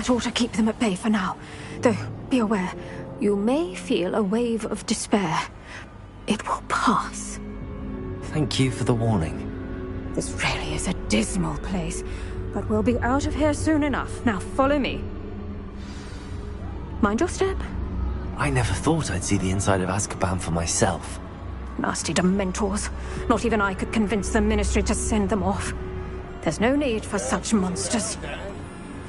That ought to keep them at bay for now. Though, be aware, you may feel a wave of despair. It will pass. Thank you for the warning. This really is a dismal place, but we'll be out of here soon enough. Now follow me. Mind your step. I never thought I'd see the inside of Azkaban for myself. Nasty Dementors. Not even I could convince the Ministry to send them off. There's no need for such monsters.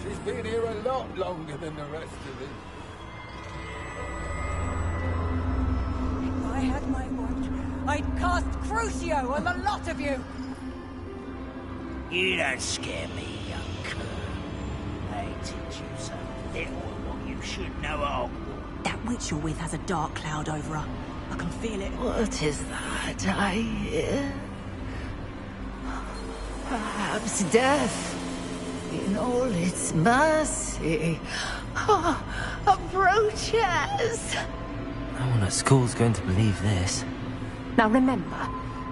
She's been here a lot longer than the rest of us. If I had my watch, I'd cast Crucio on the lot of you! You don't scare me, young cur. I teach you so little of what you should know at Hogwarts. That witch you're with has a dark cloud over her. I can feel it. What is that I hear? Perhaps death, in all its mercy, approaches. No one at school's going to believe this. Now remember,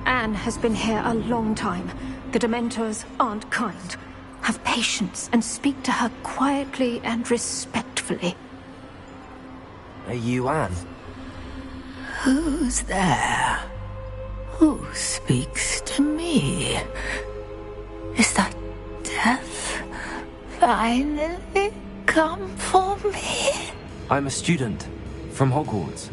Anne has been here a long time. The Dementors aren't kind. Have patience and speak to her quietly and respectfully. Are you Anne? Who's there? Who speaks to me? Is that death finally come for me? I'm a student from Hogwarts.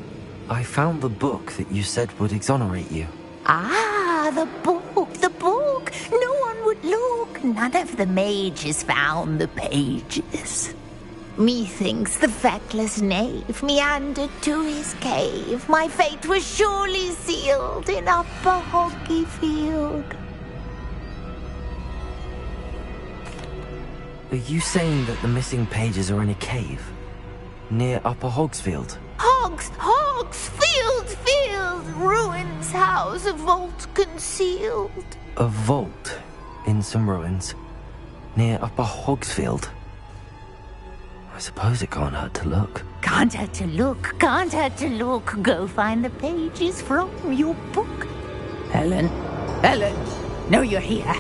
I found the book that you said would exonerate you. Ah, the book, the book. No one would look. None of the mages found the pages. Methinks the feckless knave meandered to his cave. My fate was surely sealed in Upper Hoggyfield. Are you saying that the missing pages are in a cave? Near Upper Hogsfield? Field, ruins house, a vault concealed. A vault in some ruins? Near Upper Hogsfield? I suppose it can't hurt to look. Can't hurt to look. Go find the pages from your book. Helen, know you're here.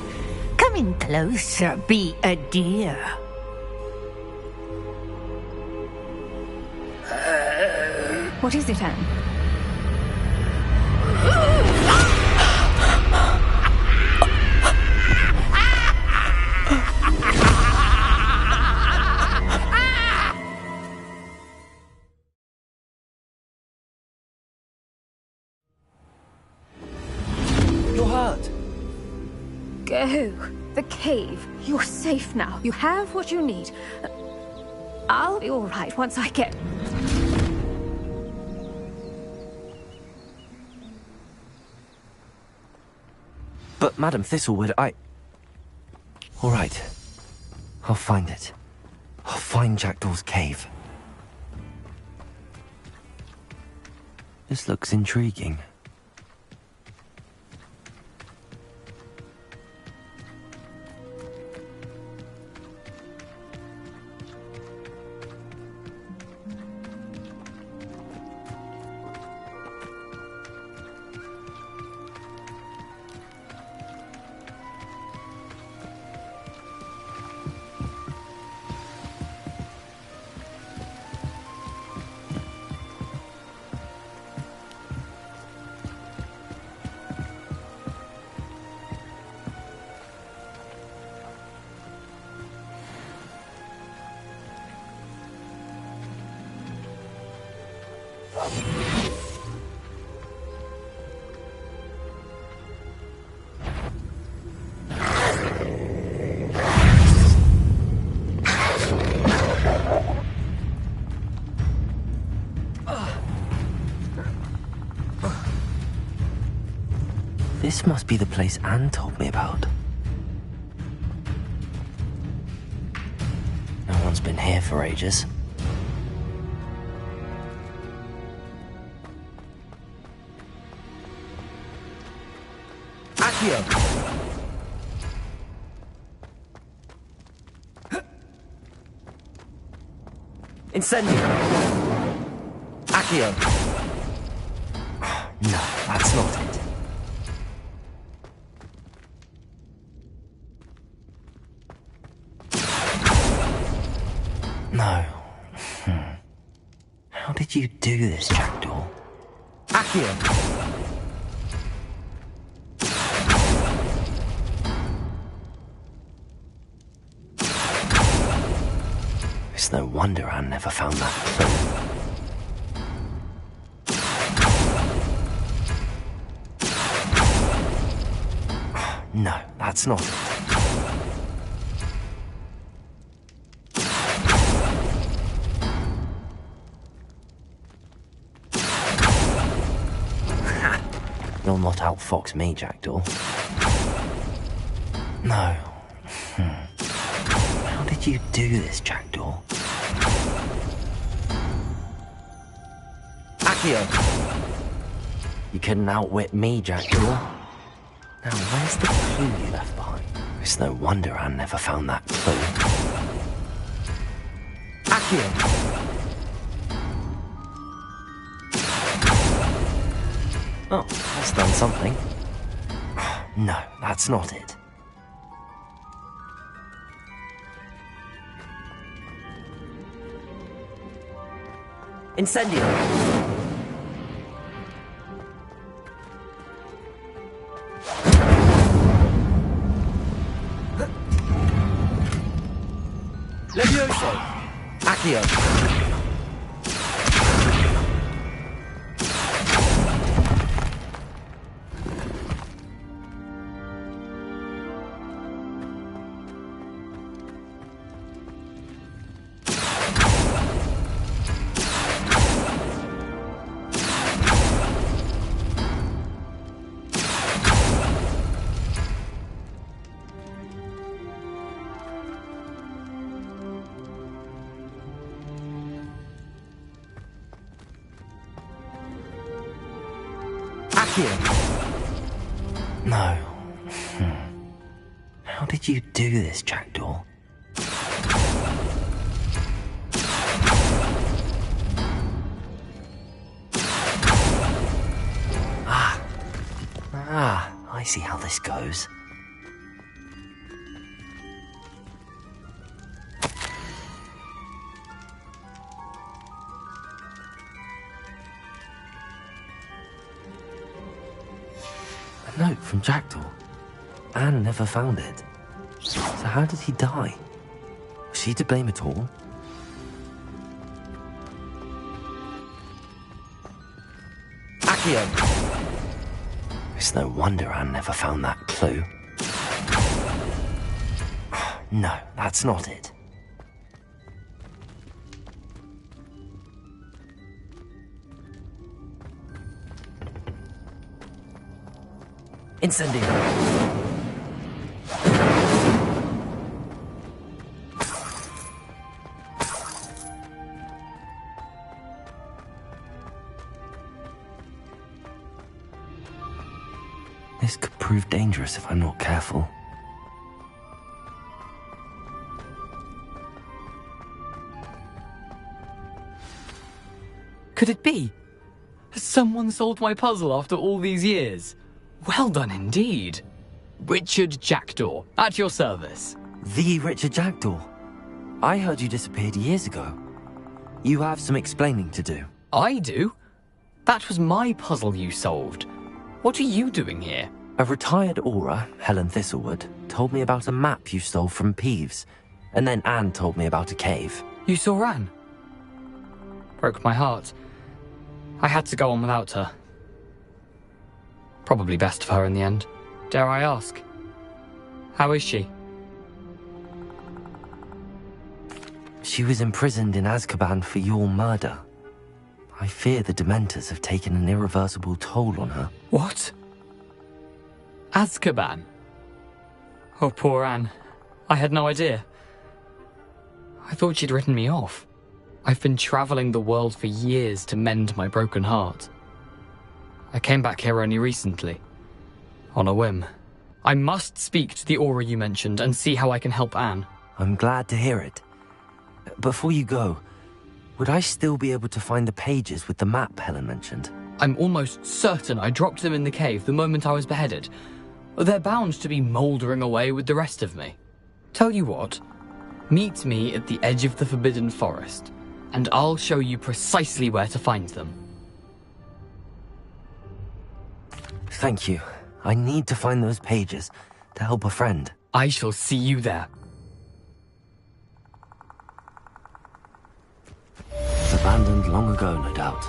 Come in closer, be a dear. What is it, Anne? You're hurt. Go. The cave. You're safe now. You have what you need. I'll be all right once I get... But, Madam Thistlewood, All right. I'll find it. I'll find Jackdaw's cave. This looks intriguing. This must be the place Anne told me about. No one's been here for ages. Accio! Incendio! Accio! No, that's not it. this, Jackdaw? Accio! It's no wonder Anne never found that clue. No, that's not it. You'll not outfox me, Jackdaw. No. How did you do this, Jackdaw? Accio! You couldn't outwit me, Jackdaw. Now, where's the clue you left behind? It's no wonder Anne never found that clue. Accio! Oh, that's done something. No, that's not it. Incendio! Levioso! Accio! No. How did you do this, Jackdaw? I see how this goes. A note from Jackdaw. Anne never found it. So how did he die? Was she to blame at all? Accio! It's no wonder Anne never found that clue. No, that's not it. Incendio! This could prove dangerous if I'm not careful. Could it be? Has someone solved my puzzle after all these years? Well done indeed. Richard Jackdaw, at your service. The Richard Jackdaw? I heard you disappeared years ago. You have some explaining to do. I do? That was my puzzle you solved. What are you doing here? A retired aura, Helen Thistlewood, told me about a map you stole from Peeves, and then Anne told me about a cave. You saw Anne? Broke my heart. I had to go on without her. Probably best of her in the end. Dare I ask? How is she? She was imprisoned in Azkaban for your murder. I fear the Dementors have taken an irreversible toll on her. What? Azkaban? Oh, poor Anne. I had no idea. I thought she'd written me off. I've been traveling the world for years to mend my broken heart. I came back here only recently. On a whim. I must speak to the aura you mentioned and see how I can help Anne. I'm glad to hear it. Before you go, would I still be able to find the pages with the map Helen mentioned? I'm almost certain I dropped them in the cave the moment I was beheaded. They're bound to be mouldering away with the rest of me. Tell you what, meet me at the edge of the Forbidden Forest, and I'll show you precisely where to find them. thank you. I need to find those pages to help a friend. I shall see you there. Abandoned long ago, no doubt.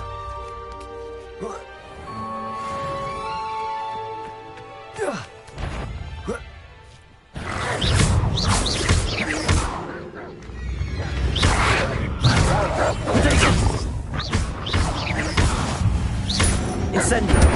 Incendio!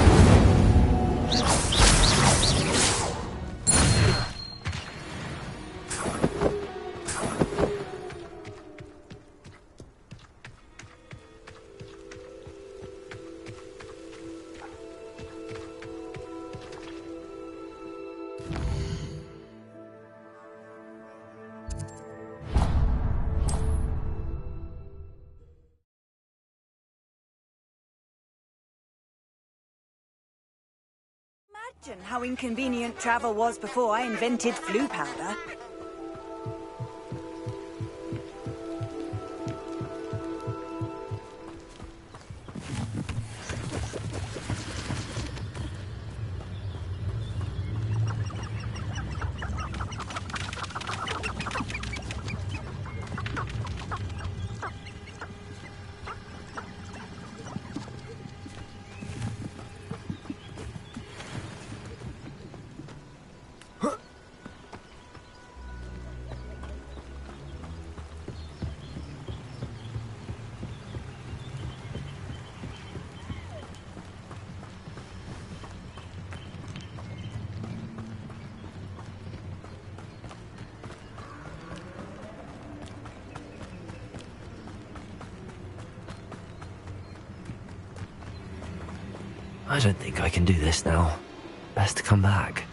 Imagine how inconvenient travel was before I invented flu powder. I don't think I can do this now. Best to come back.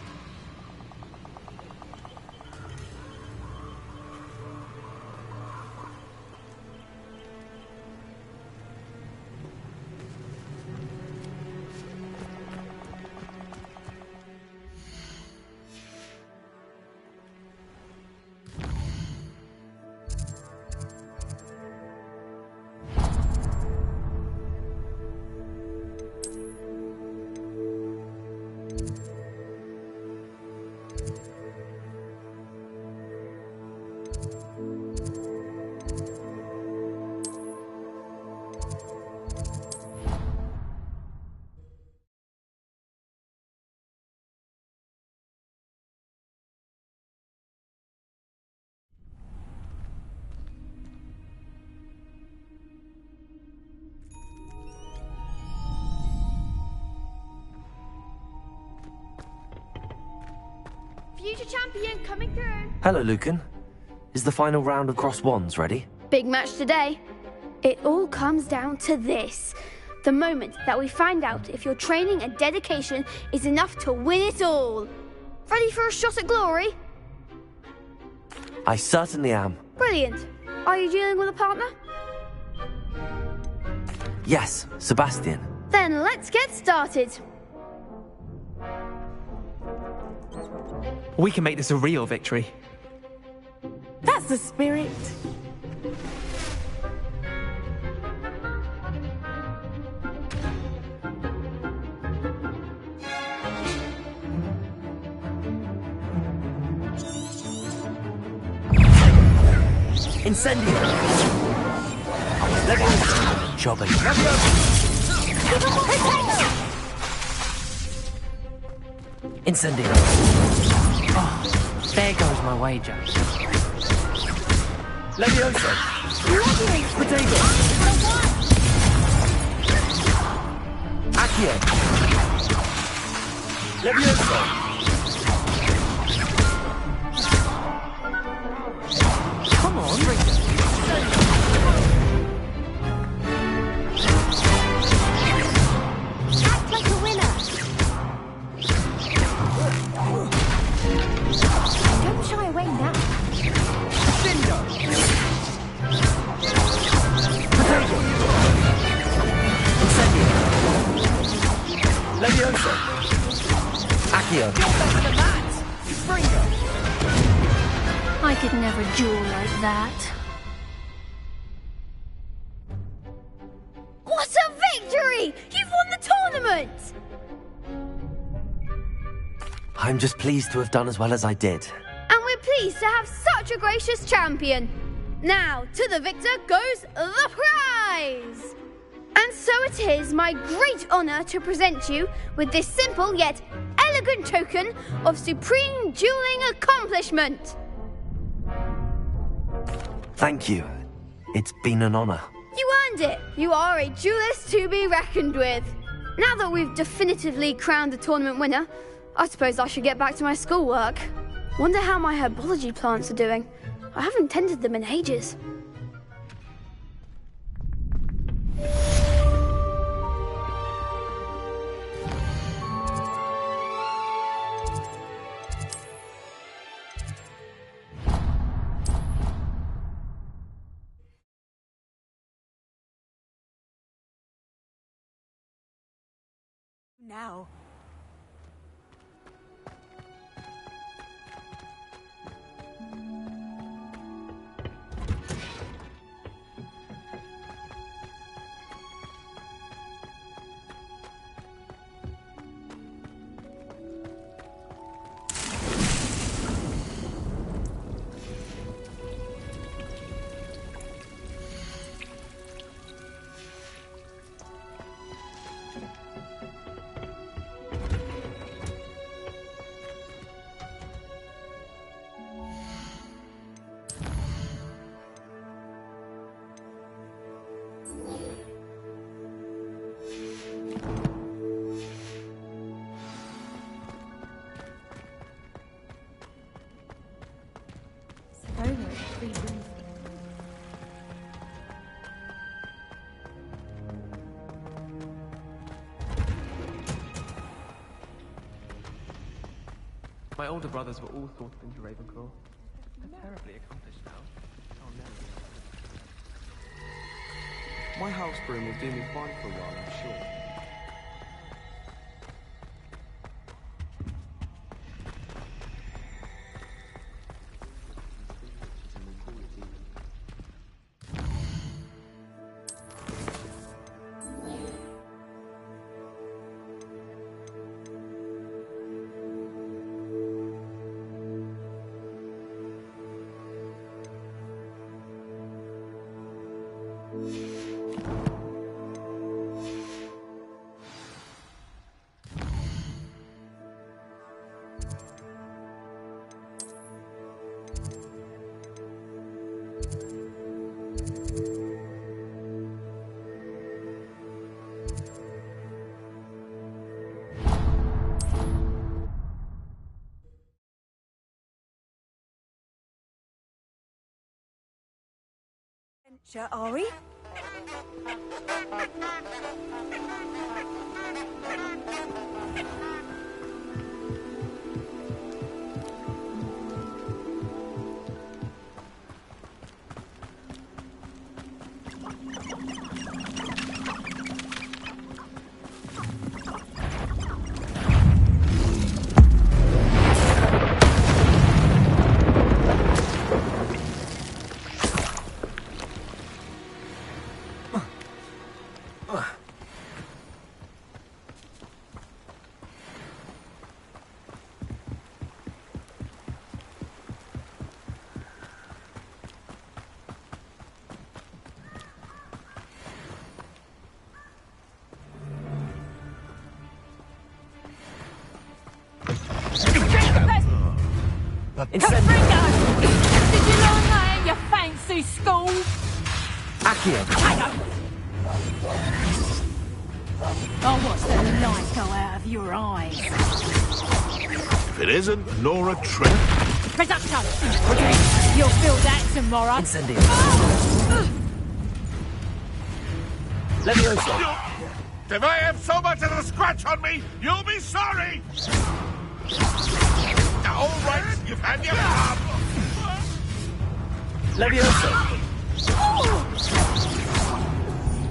Future champion coming through. Hello, Lucan. Is the final round of Cross Wands ready? Big match today. It all comes down to this. The moment that we find out if your training and dedication is enough to win it all. Ready for a shot at glory? I certainly am. Brilliant. Are you dealing with a partner? Yes, Sebastian. Then let's get started. We can make this a real victory. That's the spirit. Incendio! Jobbing. Incendio! Oh, there goes my wager. Levioso! Potato! Accio! Levioso! Come on, Act like a winner. Don't shy away now. Potato! Incendio! Levioso! Accio! I could never duel like that. What a victory! You've won the tournament! I'm just pleased to have done as well as I did. And we're pleased to have such a gracious champion. Now, to the victor goes the prize! And so it is my great honour to present you with this simple yet elegant token of supreme dueling accomplishment. Thank you. It's been an honour. You earned it. You are a duelist to be reckoned with. Now that we've definitively crowned the tournament winner, I suppose I should get back to my schoolwork. Wonder how my herbology plants are doing. I haven't tended them in ages. Now. My older brothers were all thought into Ravenclaw. They're terribly accomplished now. I'll never be. My house broom will do me fine for a while, I'm sure. Ari? Incendio! Did you learn that at your fancy school? Accio! I'll watch the light go out of your eyes. If it isn't Nora Trent. Reducto! You'll feel that tomorrow. Incendio! Levioso! If I have so much as a scratch on me, you'll be sorry! All right, you've had your fun! Levioso!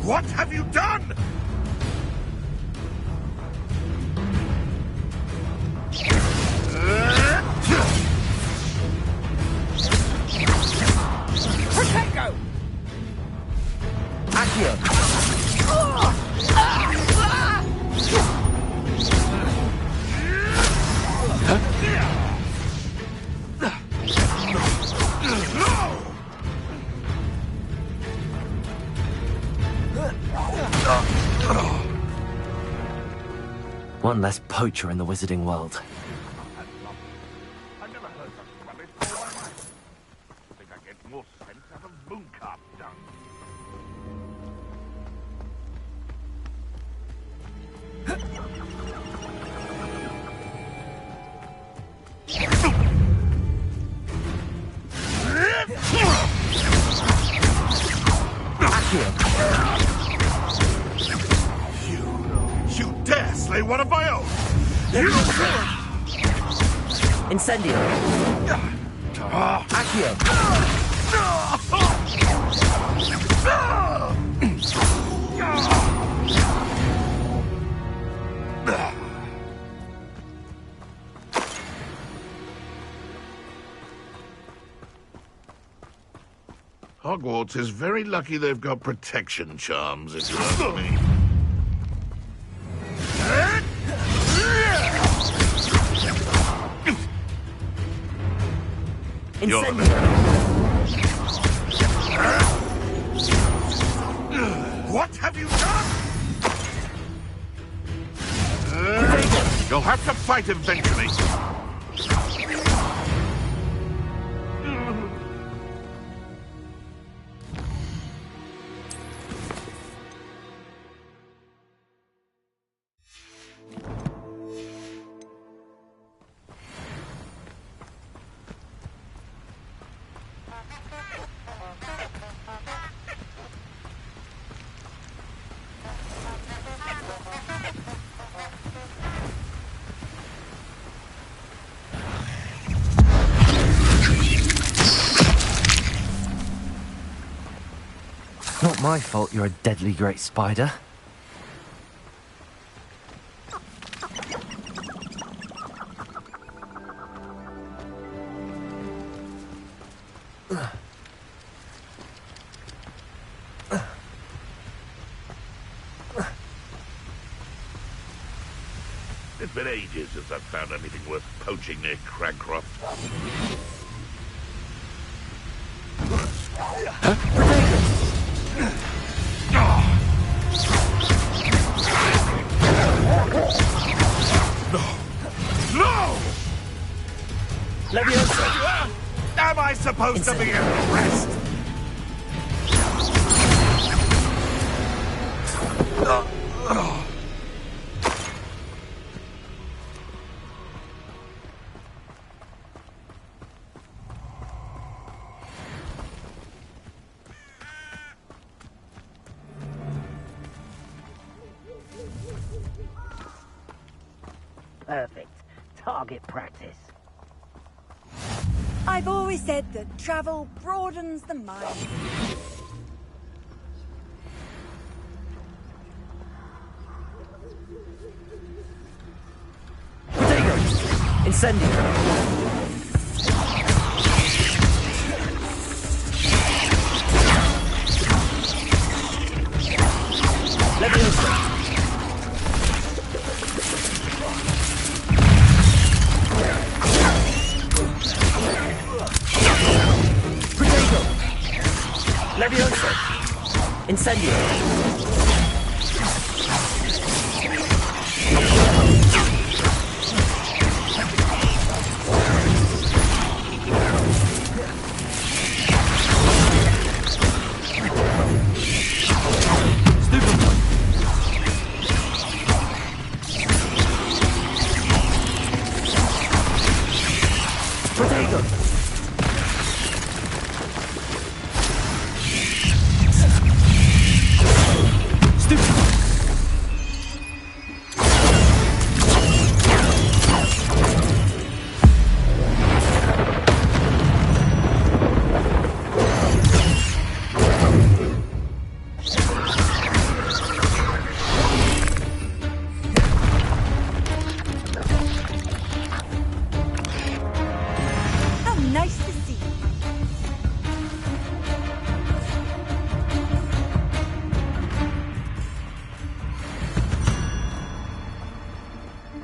What have you done? Protego! Accio! Huh? One less poacher in the wizarding world. I've never heard such rubbish before in my life. I think I get more sense out of mooncalf dung. You dare slay one of my own! Incendio. Accio. Hogwarts is very lucky they've got protection charms, if you ask me. What have you done? You'll have to fight eventually. Not my fault you're a deadly great spider. It's been ages since I've found anything worth poaching near Cragcroft. No! Leviosa! Am I supposed to be impressed? Perfect. Target practice. I've always said that travel broadens the mind. Potato! Incendio! Leviosa! Leviosa! Incendio!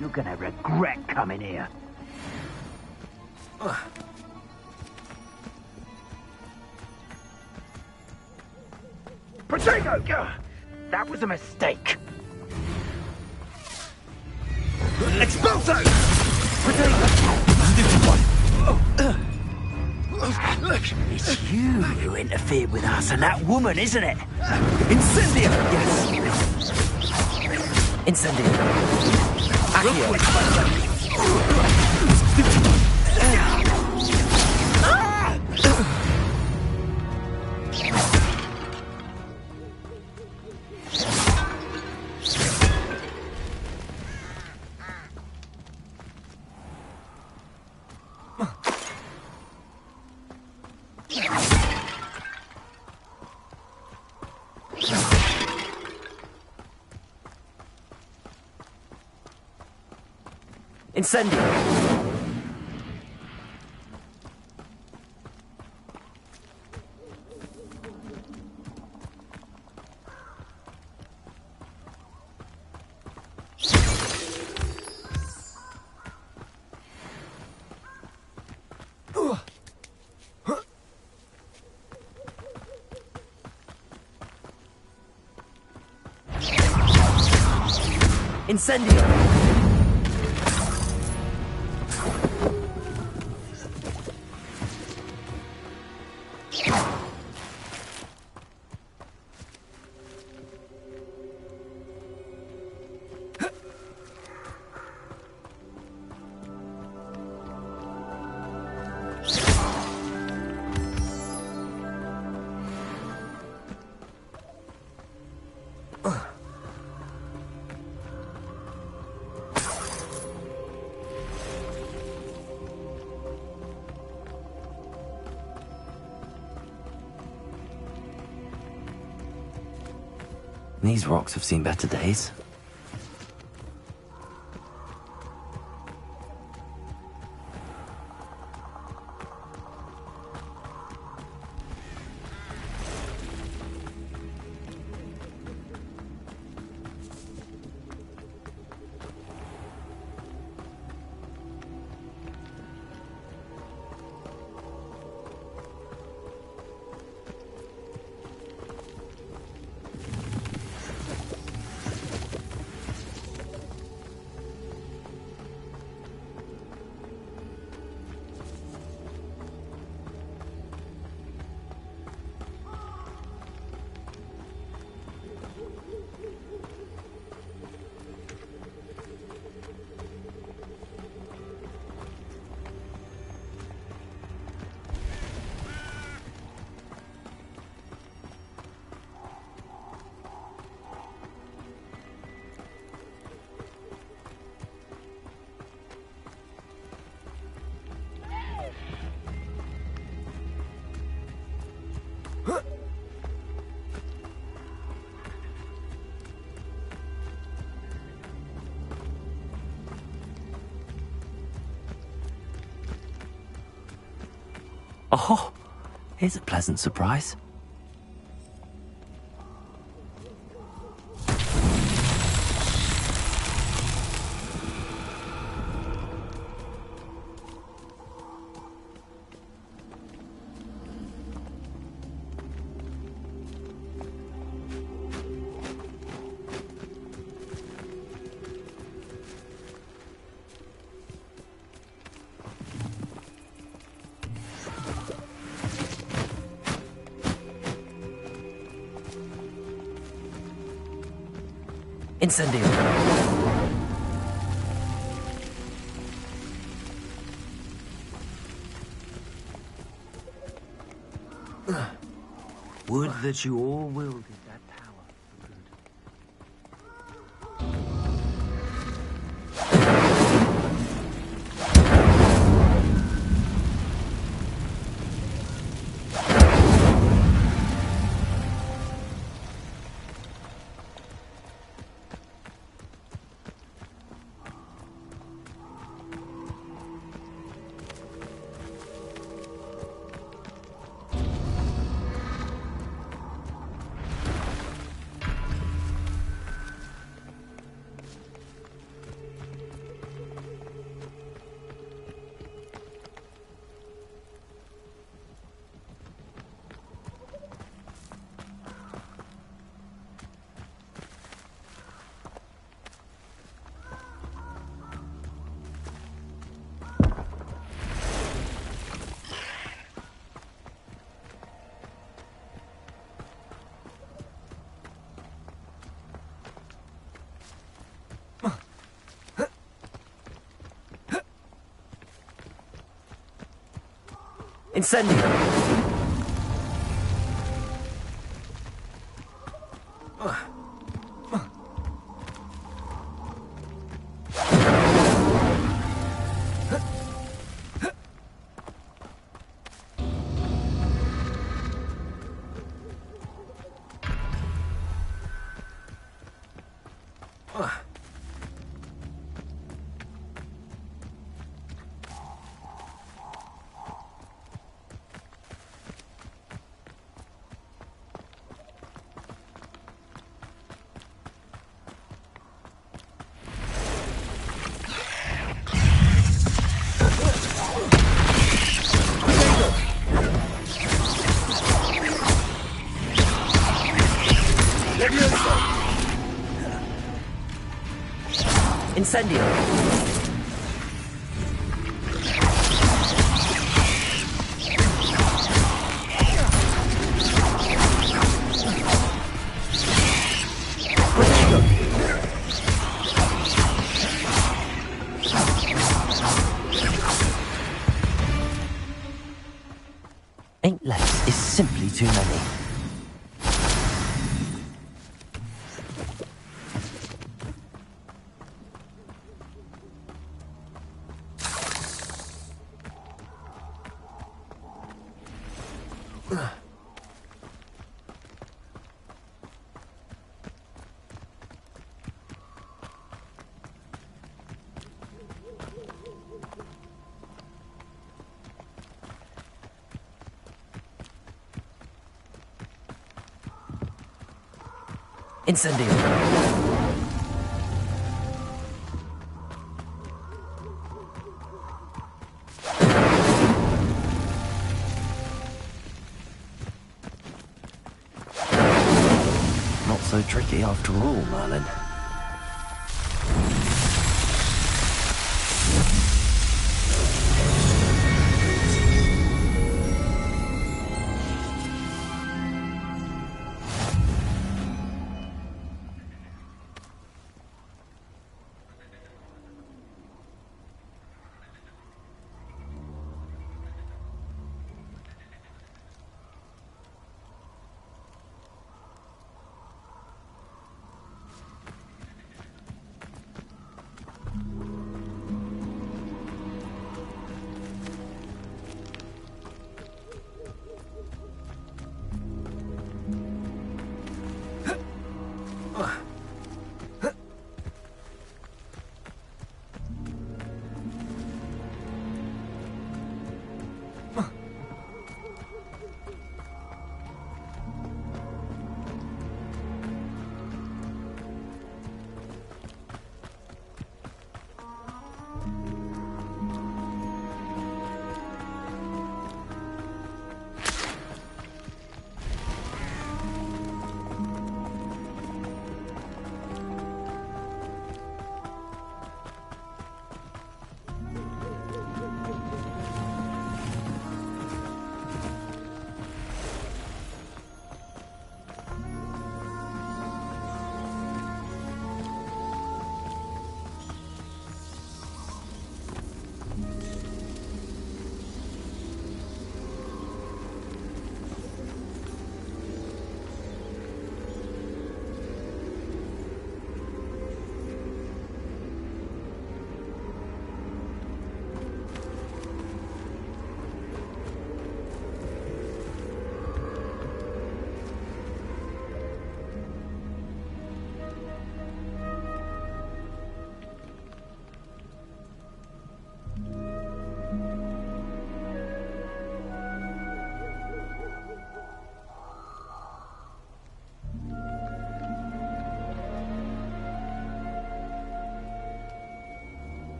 You're gonna regret coming here. Potato! That was a mistake. Expulso! It's you who interfered with us and that woman, isn't it? Incendio! Yes. Incendio. Accio. Incendio! Incendio! These rocks have seen better days. Oh, here's a pleasant surprise. Incendio. Would that you all wielded that power for good. Incendio! Incendio! Ain't less is simply too many. Incendio! Not so tricky after all, Merlin.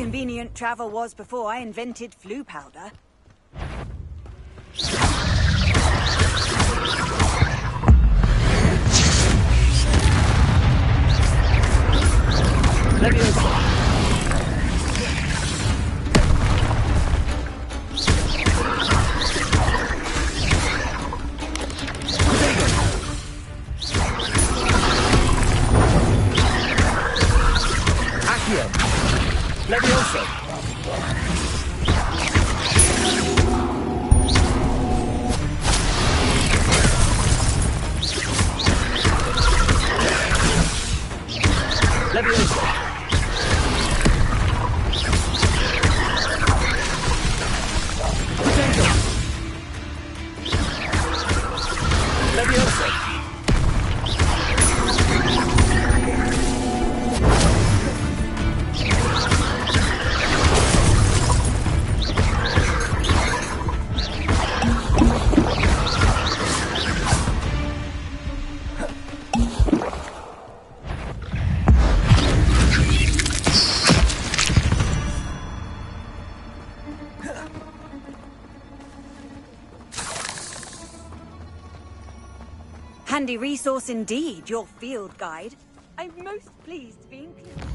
convenient travel was before I invented flu powder. Handy resource indeed, your field guide. I'm most pleased to be included.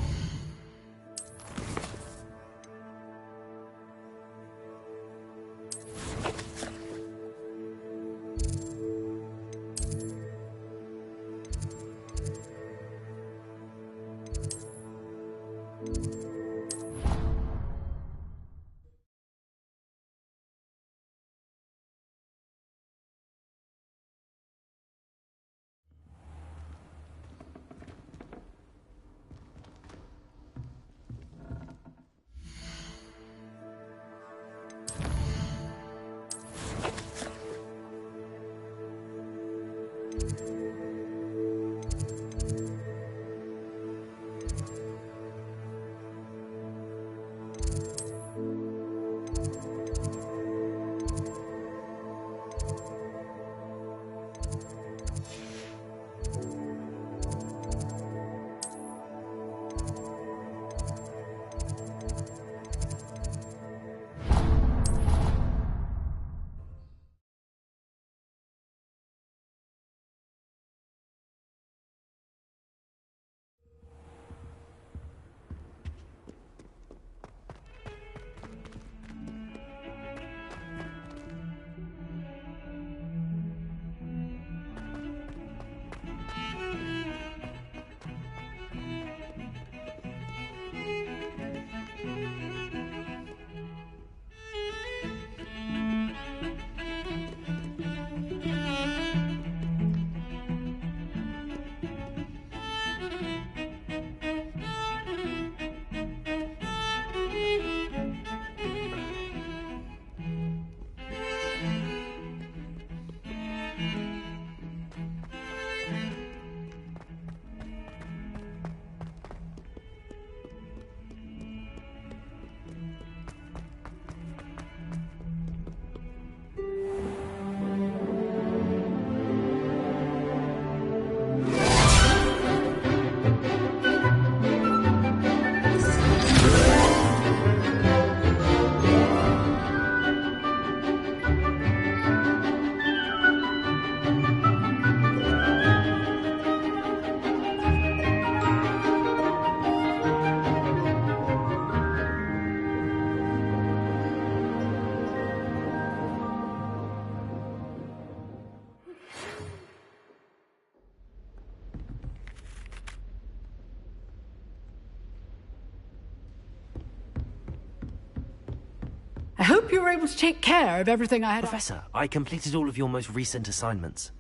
I hope you were able to take care of everything I had. Professor, I completed all of your most recent assignments.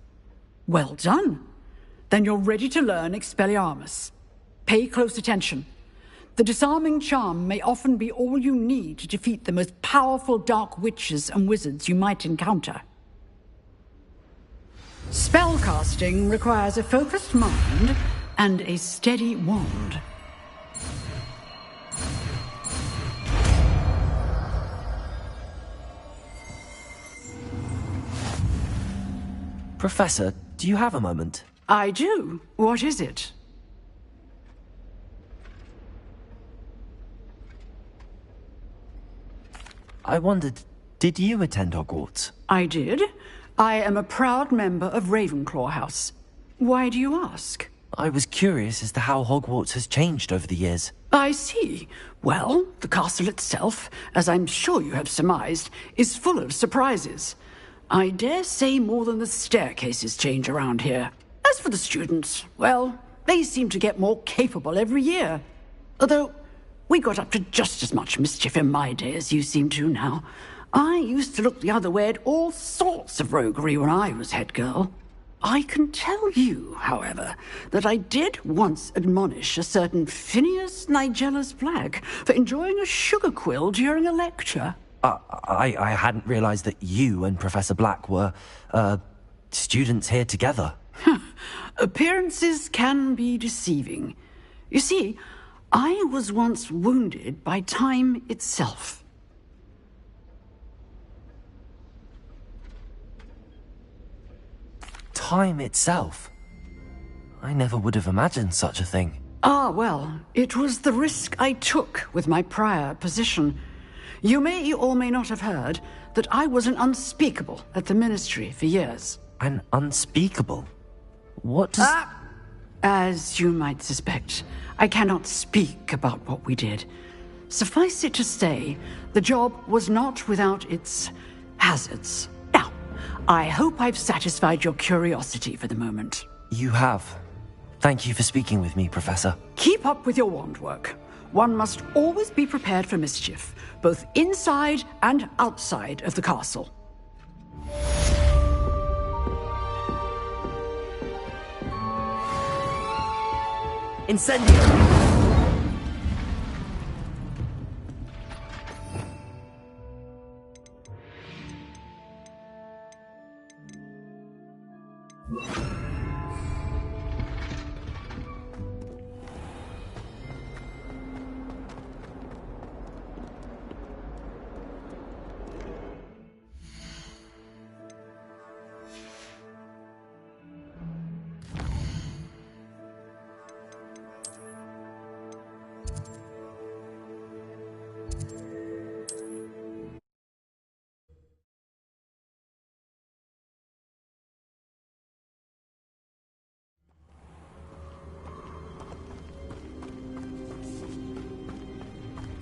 Well done. Then you're ready to learn Expelliarmus. Pay close attention. The disarming charm may often be all you need to defeat the most powerful dark witches and wizards you might encounter. Spellcasting requires a focused mind and a steady wand. Professor, do you have a moment? I do. What is it? I wondered, did you attend Hogwarts? I did. I am a proud member of Ravenclaw House. Why do you ask? I was curious as to how Hogwarts has changed over the years. I see. Well, the castle itself, as I'm sure you have surmised, is full of surprises. I dare say more than the staircases change around here. As for the students, well, they seem to get more capable every year. Although, we got up to just as much mischief in my day as you seem to now. I used to look the other way at all sorts of roguery when I was head girl. I can tell you, however, that I did once admonish a certain Phineas Nigella's Black for enjoying a sugar quill during a lecture. I hadn't realized that you and Professor Black were, students here together. Appearances can be deceiving. You see, I was once wounded by time itself. Time itself? I never would have imagined such a thing. Ah, well, it was the risk I took with my prior position. You may or may not have heard that I was an unspeakable at the Ministry for years. An unspeakable? What does... As you might suspect, I cannot speak about what we did. Suffice it to say, the job was not without its hazards. Now, I hope I've satisfied your curiosity for the moment. You have. Thank you for speaking with me, Professor. Keep up with your wand work. One must always be prepared for mischief, both inside and outside of the castle. Incendio!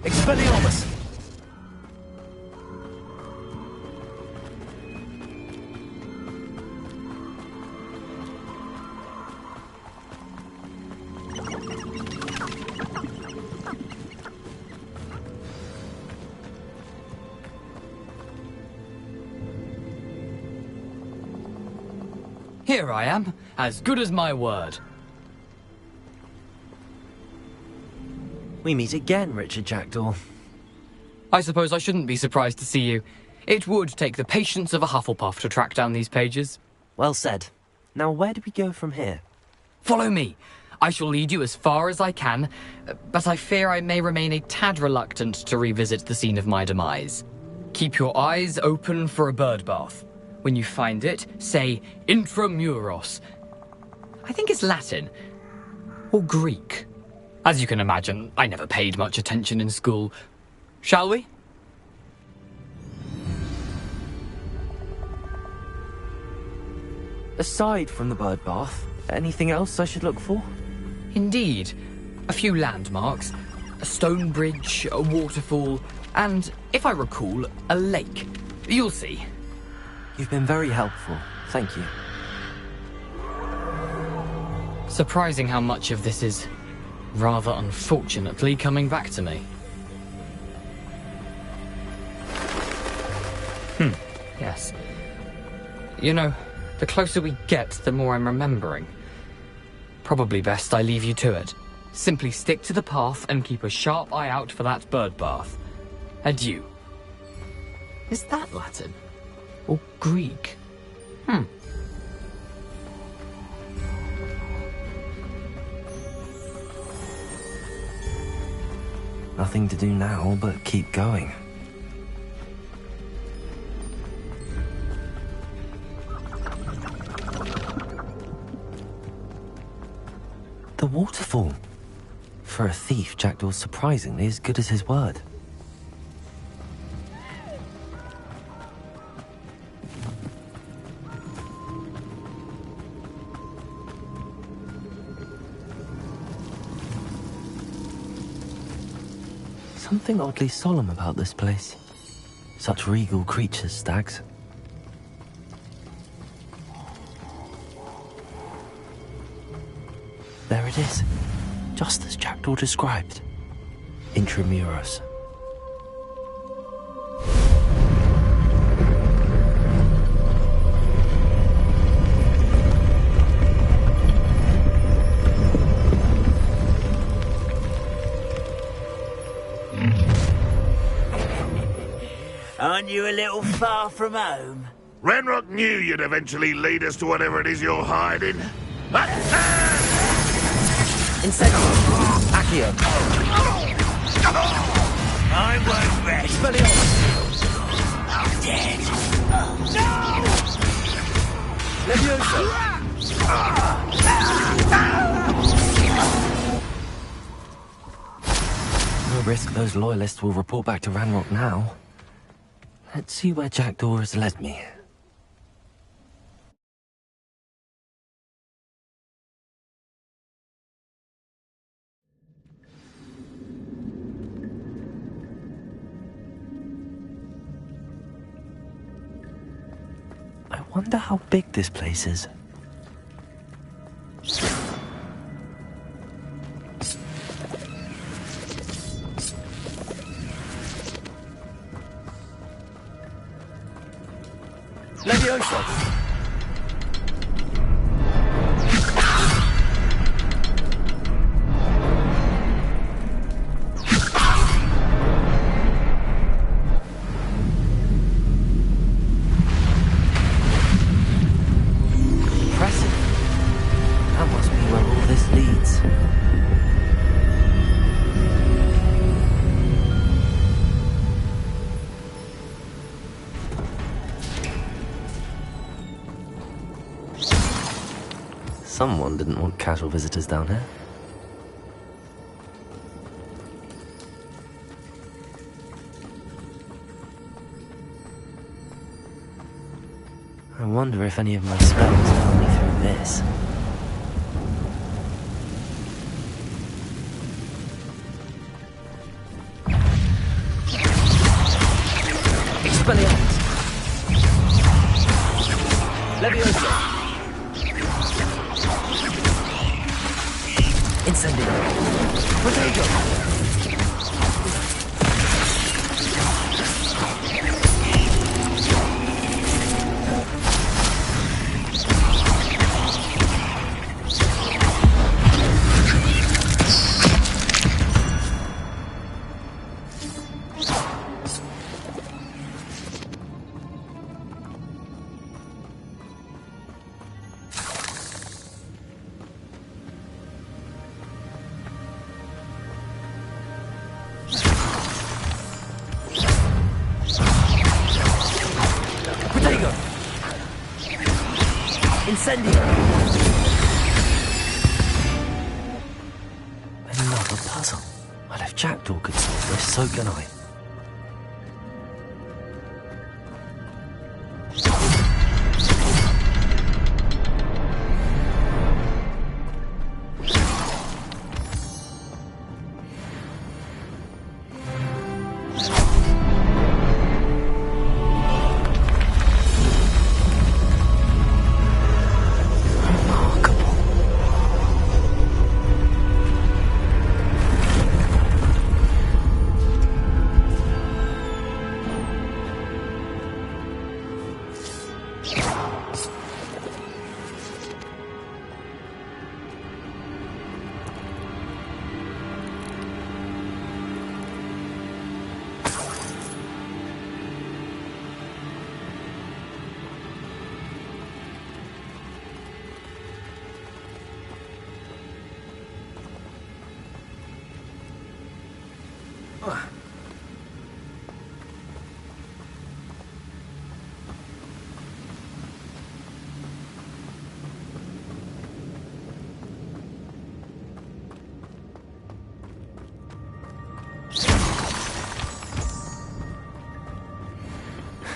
Expelliarmus! Here I am, as good as my word. We meet again, Richard Jackdaw. I suppose I shouldn't be surprised to see you. It would take the patience of a Hufflepuff to track down these pages. Well said. Now where do we go from here? Follow me. I shall lead you as far as I can, but I fear I may remain a tad reluctant to revisit the scene of my demise. Keep your eyes open for a bird bath. When you find it, say intramuros. I think it's Latin. Or Greek. As you can imagine, I never paid much attention in school. Shall we? Aside from the bird bath, anything else I should look for? Indeed. A few landmarks. A stone bridge, a waterfall, and, if I recall, a lake. You'll see. You've been very helpful. Thank you. Surprising how much of this is, rather unfortunately, coming back to me. Yes. You know, the closer we get, the more I'm remembering. Probably best I leave you to it. Simply stick to the path and keep a sharp eye out for that bird bath. Adieu. Is that Latin? Or Greek? Nothing to do now but keep going. The waterfall. For a thief, Jackdaw's surprisingly as good as his word. something oddly solemn about this place. Such regal creatures, stags. There it is, just as Jackdaw described. Intramuros. Aren't you a little far from home? Ranrock knew you'd eventually lead us to whatever it is you're hiding. Incendio! Accio! I won't rest. Expelliarmus! I'm dead. Levioso! No risk those loyalists will report back to Ranrock now. Let's see where Jackdaw has led me. I wonder how big this place is. Levioso! Impressive. That must be where all this leads. Someone didn't want casual visitors down here. I wonder if any of my spells help me through this. Expelliarmus! Levioso! Incendio! Potato! Incendio! Another puzzle. Well, if Jackdaw could solve this, so can I.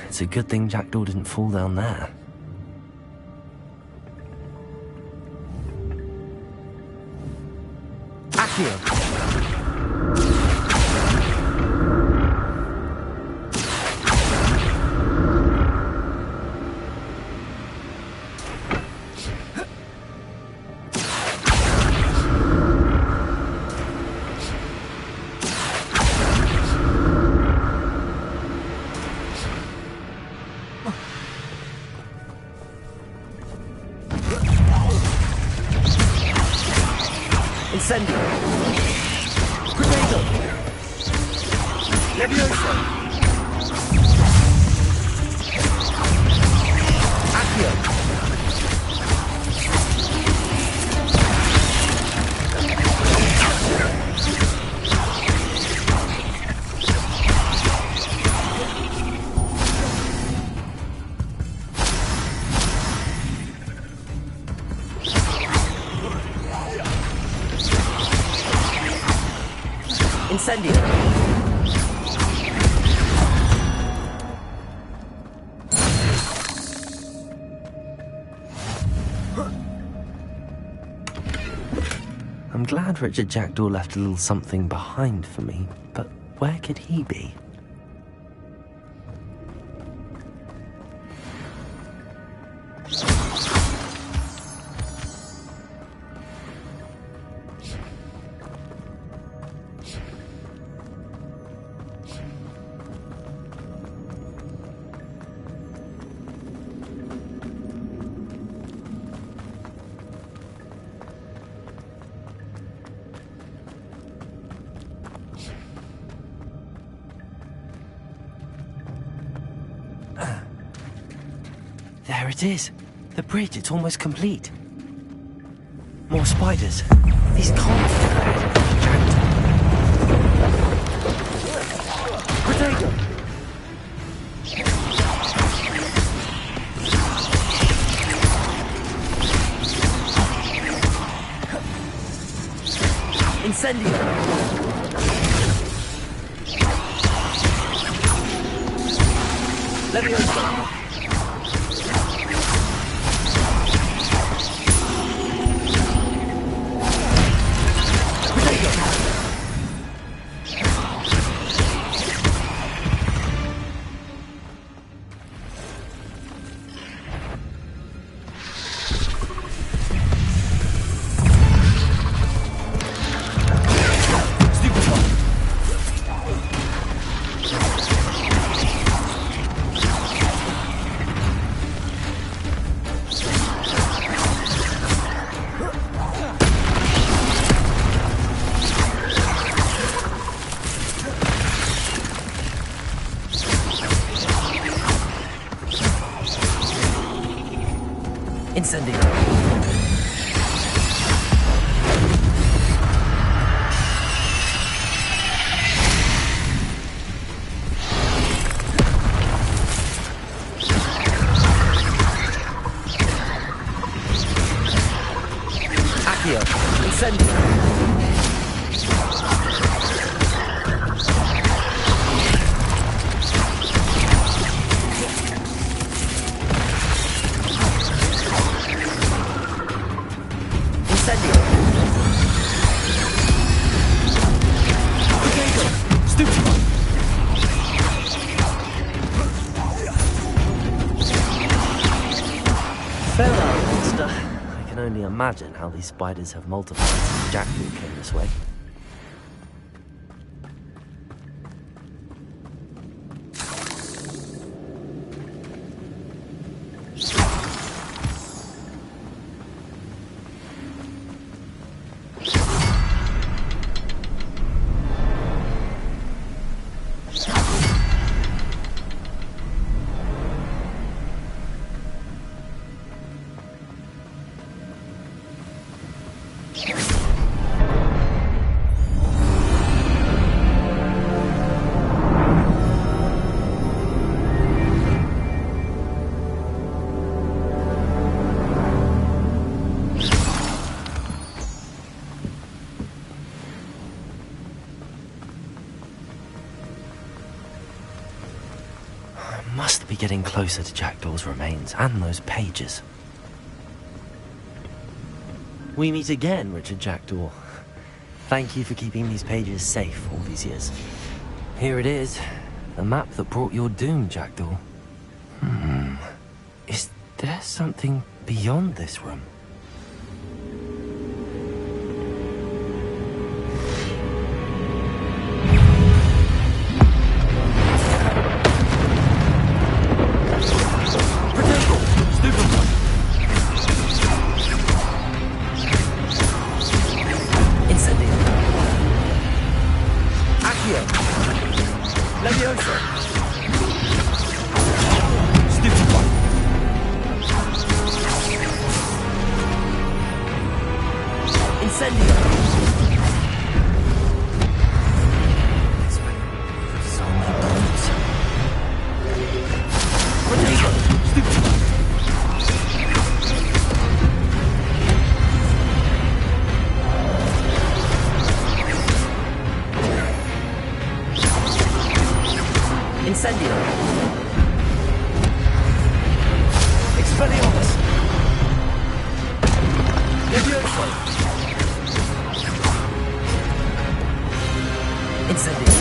It's a good thing Jackdaw didn't fall down there. Accio! Levioso! Accio! Incendio! I'm glad Richard Jackdaw left a little something behind for me, but where could he be? There it is. The bridge, it's almost complete. More spiders. These can't be Richard Jackdaw. Potato! Incendio! Levioso! Incendio! Accio! Incendio! Farewell, monster. I can only imagine how these spiders have multiplied since Jackdaw came this way. Must be getting closer to Jackdaw's remains and those pages. We meet again, Richard Jackdaw. Thank you for keeping these pages safe all these years. Here it is, the map that brought your doom, Jackdaw. Is there something beyond this room? Leviosa! Stupefy! Incendio! Zombie bombs. Protego! Stupefy! Incendio! Expelliarmus! Leviosa! Incendio!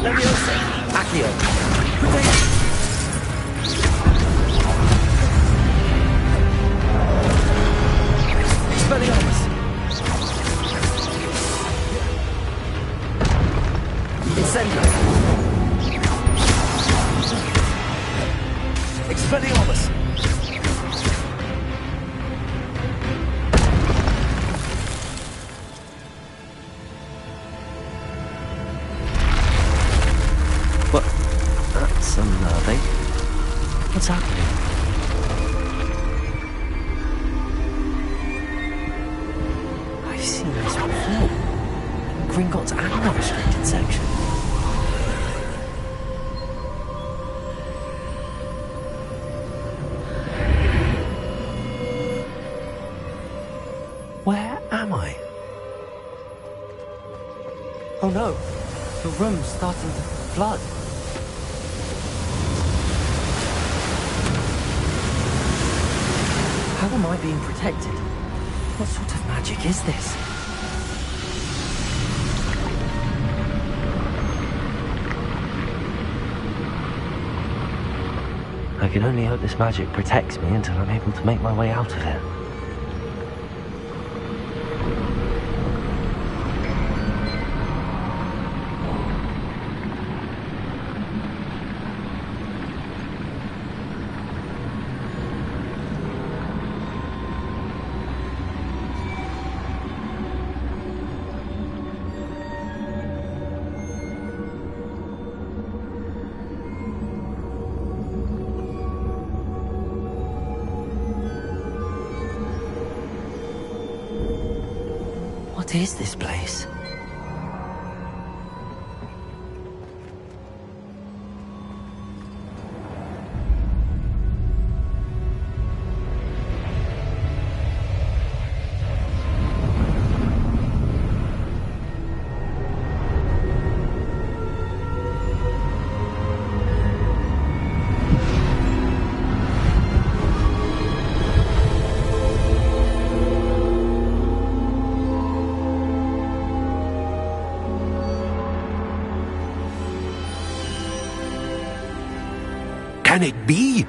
Leviosa! Accio! Protego! Expelliarmus! Incendio! Expelliarmus! What? That's unnerving. What's happening? I've seen this before. In Gringotts and the restricted section. Where am I? Oh no, the room's starting to flood. How am I being protected? What sort of magic is this? I can only hope this magic protects me until I'm able to make my way out of here. What is this place? Can it be?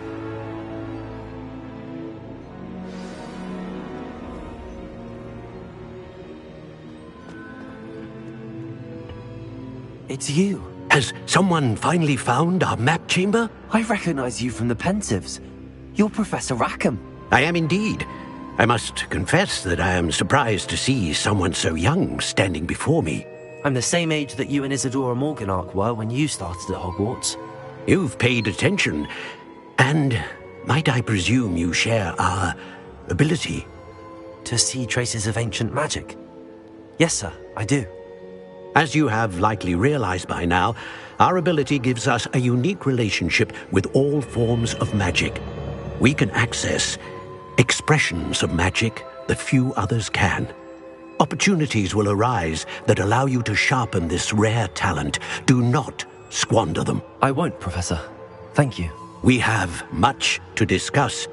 It's you. Has someone finally found our map chamber? I recognize you from the Pensives. You're Professor Rackham. I am indeed. I must confess that I am surprised to see someone so young standing before me. I'm the same age that you and Isadora Morganach were when you started at Hogwarts. You've paid attention, and might I presume you share our ability? To see traces of ancient magic? Yes, sir, I do. As you have likely realized by now, our ability gives us a unique relationship with all forms of magic. We can access expressions of magic that few others can. Opportunities will arise that allow you to sharpen this rare talent. Do not squander them. I won't, Professor. Thank you. We have much to discuss.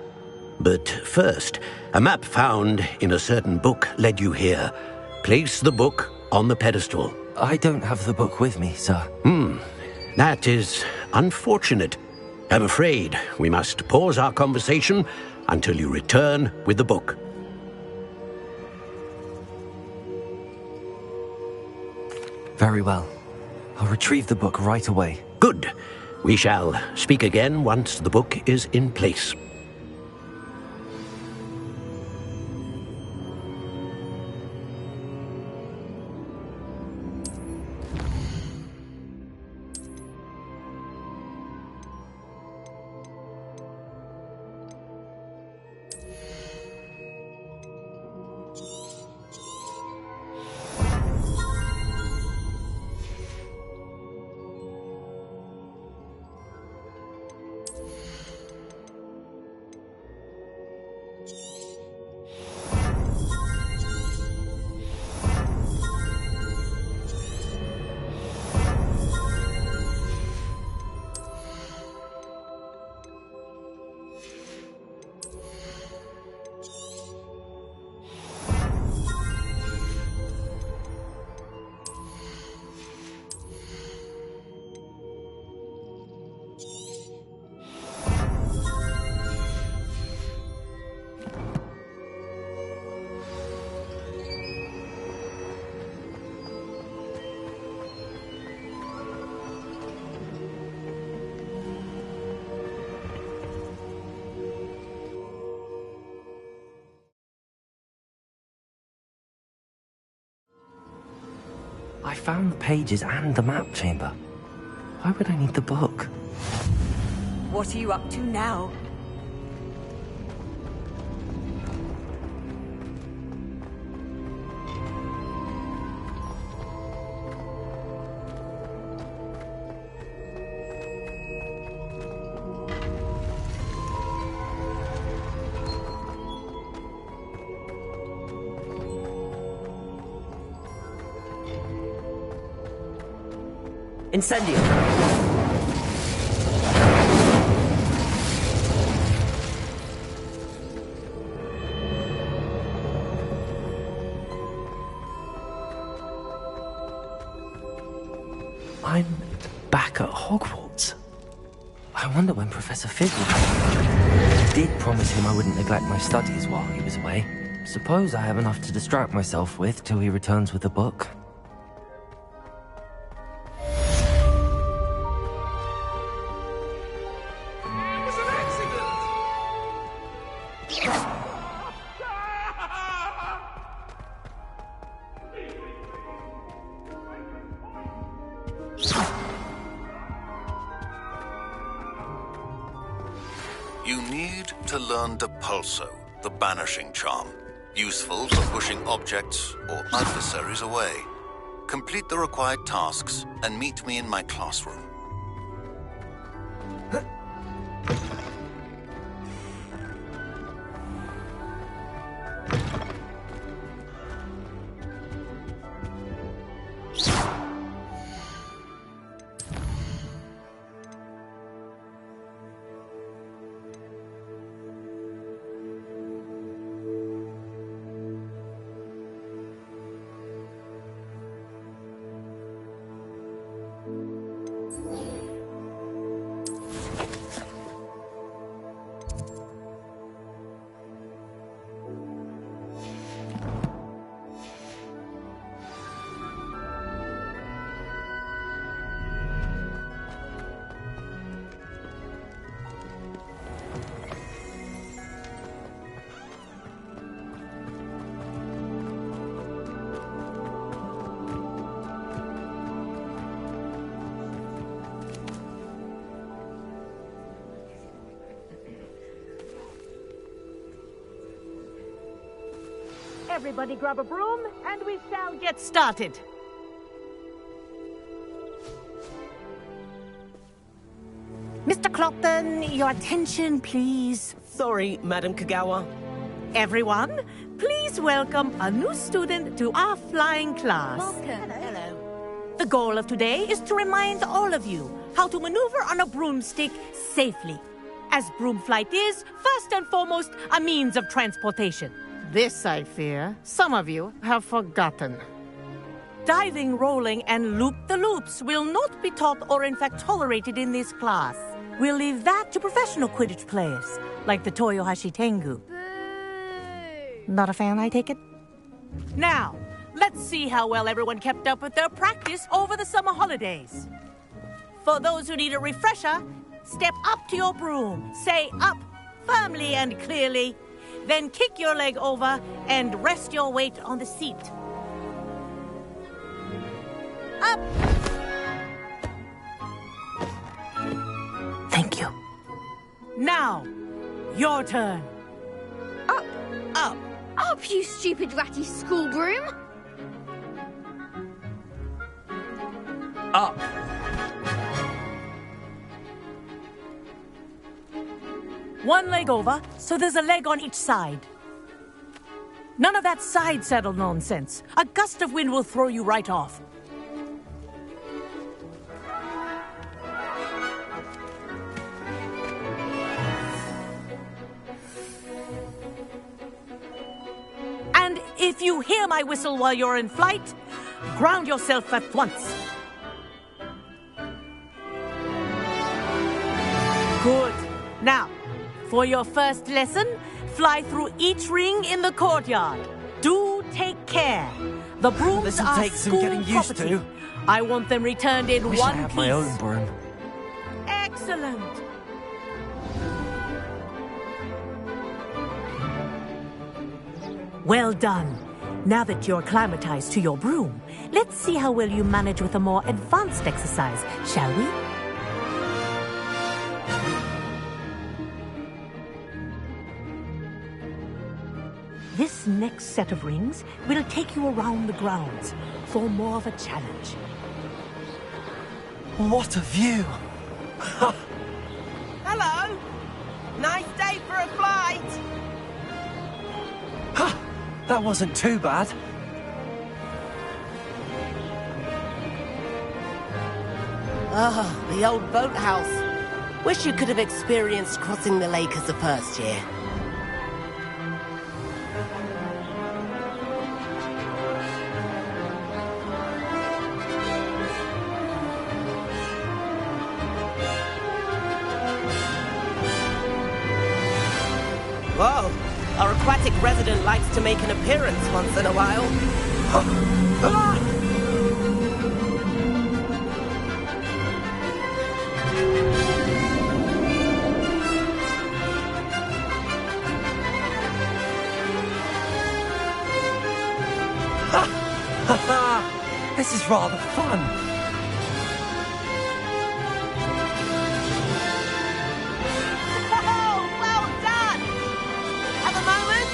But first, a map found in a certain book led you here. Place the book on the pedestal. I don't have the book with me, sir. That is unfortunate. I'm afraid we must pause our conversation until you return with the book. Very well. I'll retrieve the book right away. Good. We shall speak again once the book is in place. I found the pages and the map chamber. Why would I need the book? What are you up to now? Incendio! I'm back at Hogwarts. I wonder when Professor Fig will come. I did promise him I wouldn't neglect my studies while he was away. Suppose I have enough to distract myself with till he returns with the book. You need to learn Depulso, the banishing charm, useful for pushing objects or adversaries away. Complete the required tasks and meet me in my classroom. Everybody grab a broom, and we shall get started. Mr. Clopton, your attention, please. Sorry, Madam Kagawa. Everyone, please welcome a new student to our flying class. Welcome. Hello. The goal of today is to remind all of you how to maneuver on a broomstick safely, as broom flight is, first and foremost, a means of transportation. This, I fear, some of you have forgotten. Diving, rolling, and loop-the-loops will not be taught or in fact tolerated in this class. We'll leave that to professional Quidditch players, like the Toyohashi Tengu. Not a fan, I take it? Now, let's see how well everyone kept up with their practice over the summer holidays. For those who need a refresher, step up to your broom, say up firmly and clearly, then kick your leg over and rest your weight on the seat. Up! Thank you. Now, your turn. Up. Up. Up, you stupid ratty school broom. Up. One leg over, so there's a leg on each side. None of that side saddle nonsense. A gust of wind will throw you right off. And if you hear my whistle while you're in flight, ground yourself at once. Good. Now, for your first lesson, fly through each ring in the courtyard. Do take care. The brooms This'll are take some school getting used property. to. I want them returned in Wish I one had piece. my own broom. Excellent. Well done. Now that you're acclimatized to your broom, let's see how well you manage with a more advanced exercise, shall we? This next set of rings will take you around the grounds for more of a challenge. What a view! Hello! Nice day for a flight! That wasn't too bad. Ah, the old boathouse. Wish you could have experienced crossing the lake as a first year. Whoa! Our aquatic resident likes to make an appearance once in a while. This is rather fun. Oh, well done! Have a moment?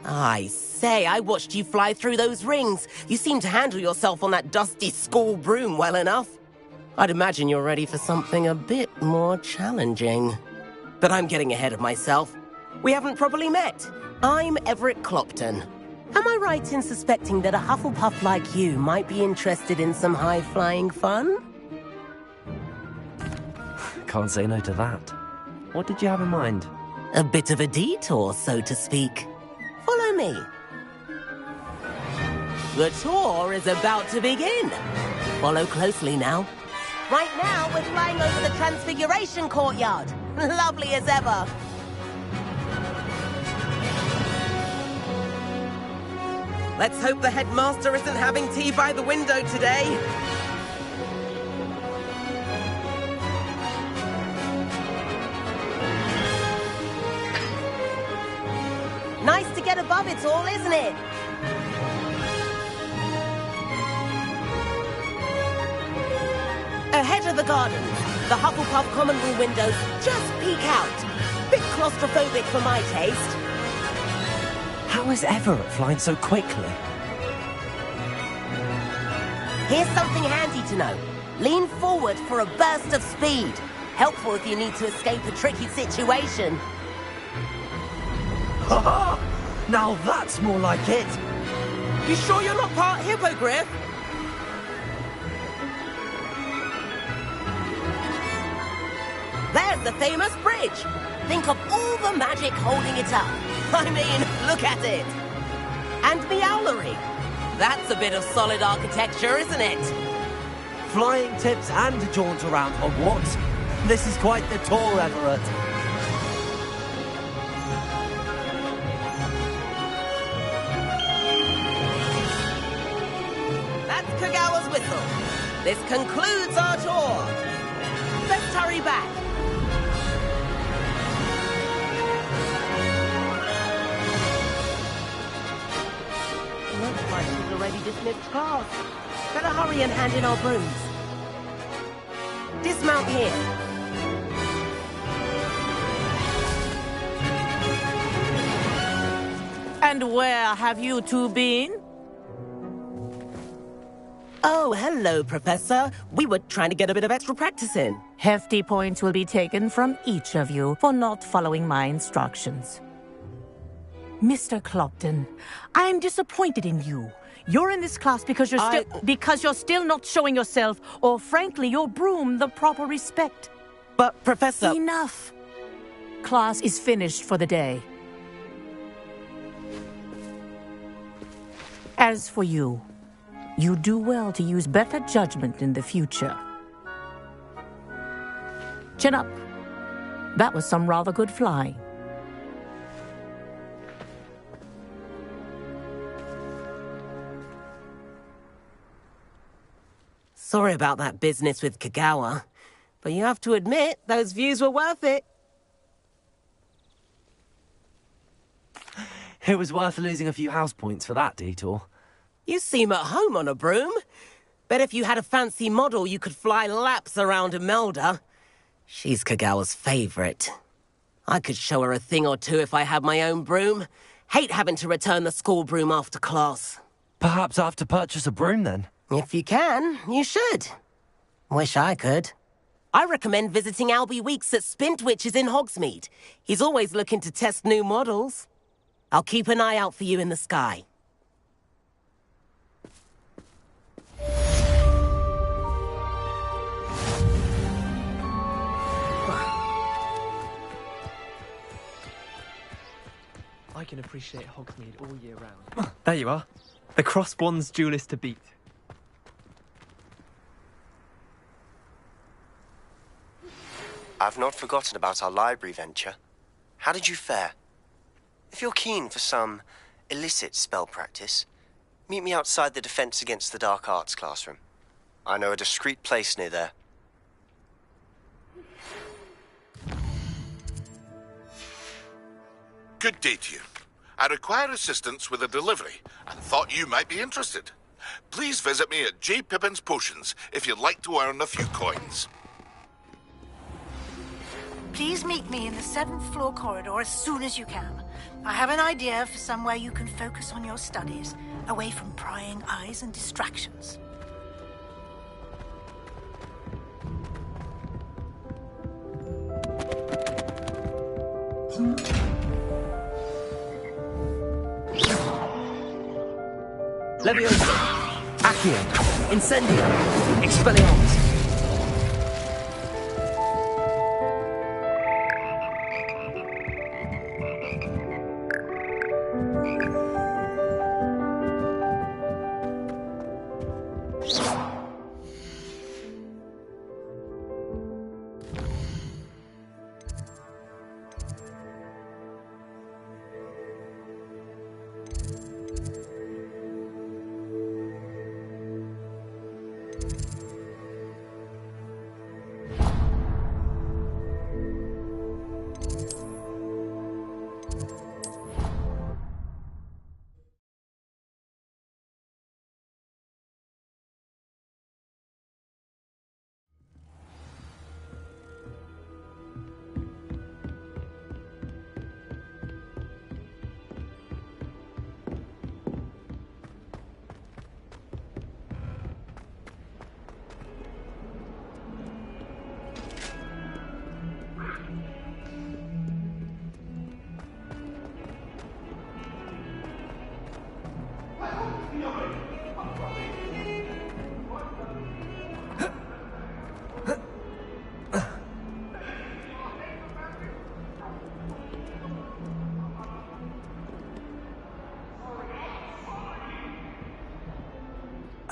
I say, I watched you fly through those rings. You seem to handle yourself on that dusty school broom well enough. I'd imagine you're ready for something a bit more challenging. But I'm getting ahead of myself. We haven't properly met. I'm Everett Clopton. Am I right in suspecting that a Hufflepuff like you might be interested in some high-flying fun? Can't say no to that. What did you have in mind? A bit of a detour, so to speak. Follow me. The tour is about to begin. Follow closely now. Right now, we're flying over the Transfiguration Courtyard. Lovely as ever. Let's hope the headmaster isn't having tea by the window today. Nice to get above it all, isn't it? Ahead of the garden, the Hufflepuff common room windows just peek out. Bit claustrophobic for my taste. How is Everett flying so quickly? Here's something handy to know. Lean forward for a burst of speed. Helpful if you need to escape a tricky situation. Now that's more like it. You sure you're not part hippogriff? There's the famous bridge. Think of all the magic holding it up. I mean, look at it. And meowlery. That's a bit of solid architecture, isn't it? Flying tips and a jaunt around Hogwarts. This is quite the tour, Everett. That's Kagawa's whistle. This concludes our tour. Let's hurry back. Looks like we've already dismissed class. Better hurry and hand in our brooms. Dismount here. And where have you two been? Oh, hello, Professor. We were trying to get a bit of extra practice in. Hefty points will be taken from each of you for not following my instructions. Mr. Clopton, I'm disappointed in you. You're in this class because you're still not showing yourself, or frankly, your broom the proper respect. But, Professor... Enough. Class is finished for the day. As for you, you do well to use better judgment in the future. Chin up. That was some rather good flying. Sorry about that business with Kagawa, but you have to admit, those views were worth it. It was worth losing a few house points for that detour. You seem at home on a broom. Bet if you had a fancy model, you could fly laps around Imelda. She's Kagawa's favorite. I could show her a thing or two if I had my own broom. Hate having to return the school broom after class. Perhaps I have to purchase a broom then? If you can, you should. Wish I could. I recommend visiting Albie Weeks at Spintwitches in Hogsmeade. He's always looking to test new models. I'll keep an eye out for you in the sky. I can appreciate Hogsmeade all year round. There you are. The Crossbonds duelist to beat. I've not forgotten about our library venture. How did you fare? If you're keen for some illicit spell practice, meet me outside the Defense Against the Dark Arts classroom. I know a discreet place near there. Good day to you. I require assistance with a delivery and thought you might be interested. Please visit me at J. Pippin's Potions if you'd like to earn a few coins. Please meet me in the 7th floor corridor as soon as you can. I have an idea for somewhere you can focus on your studies, away from prying eyes and distractions. Leviosa, Accio, Incendio, Expelliarmus.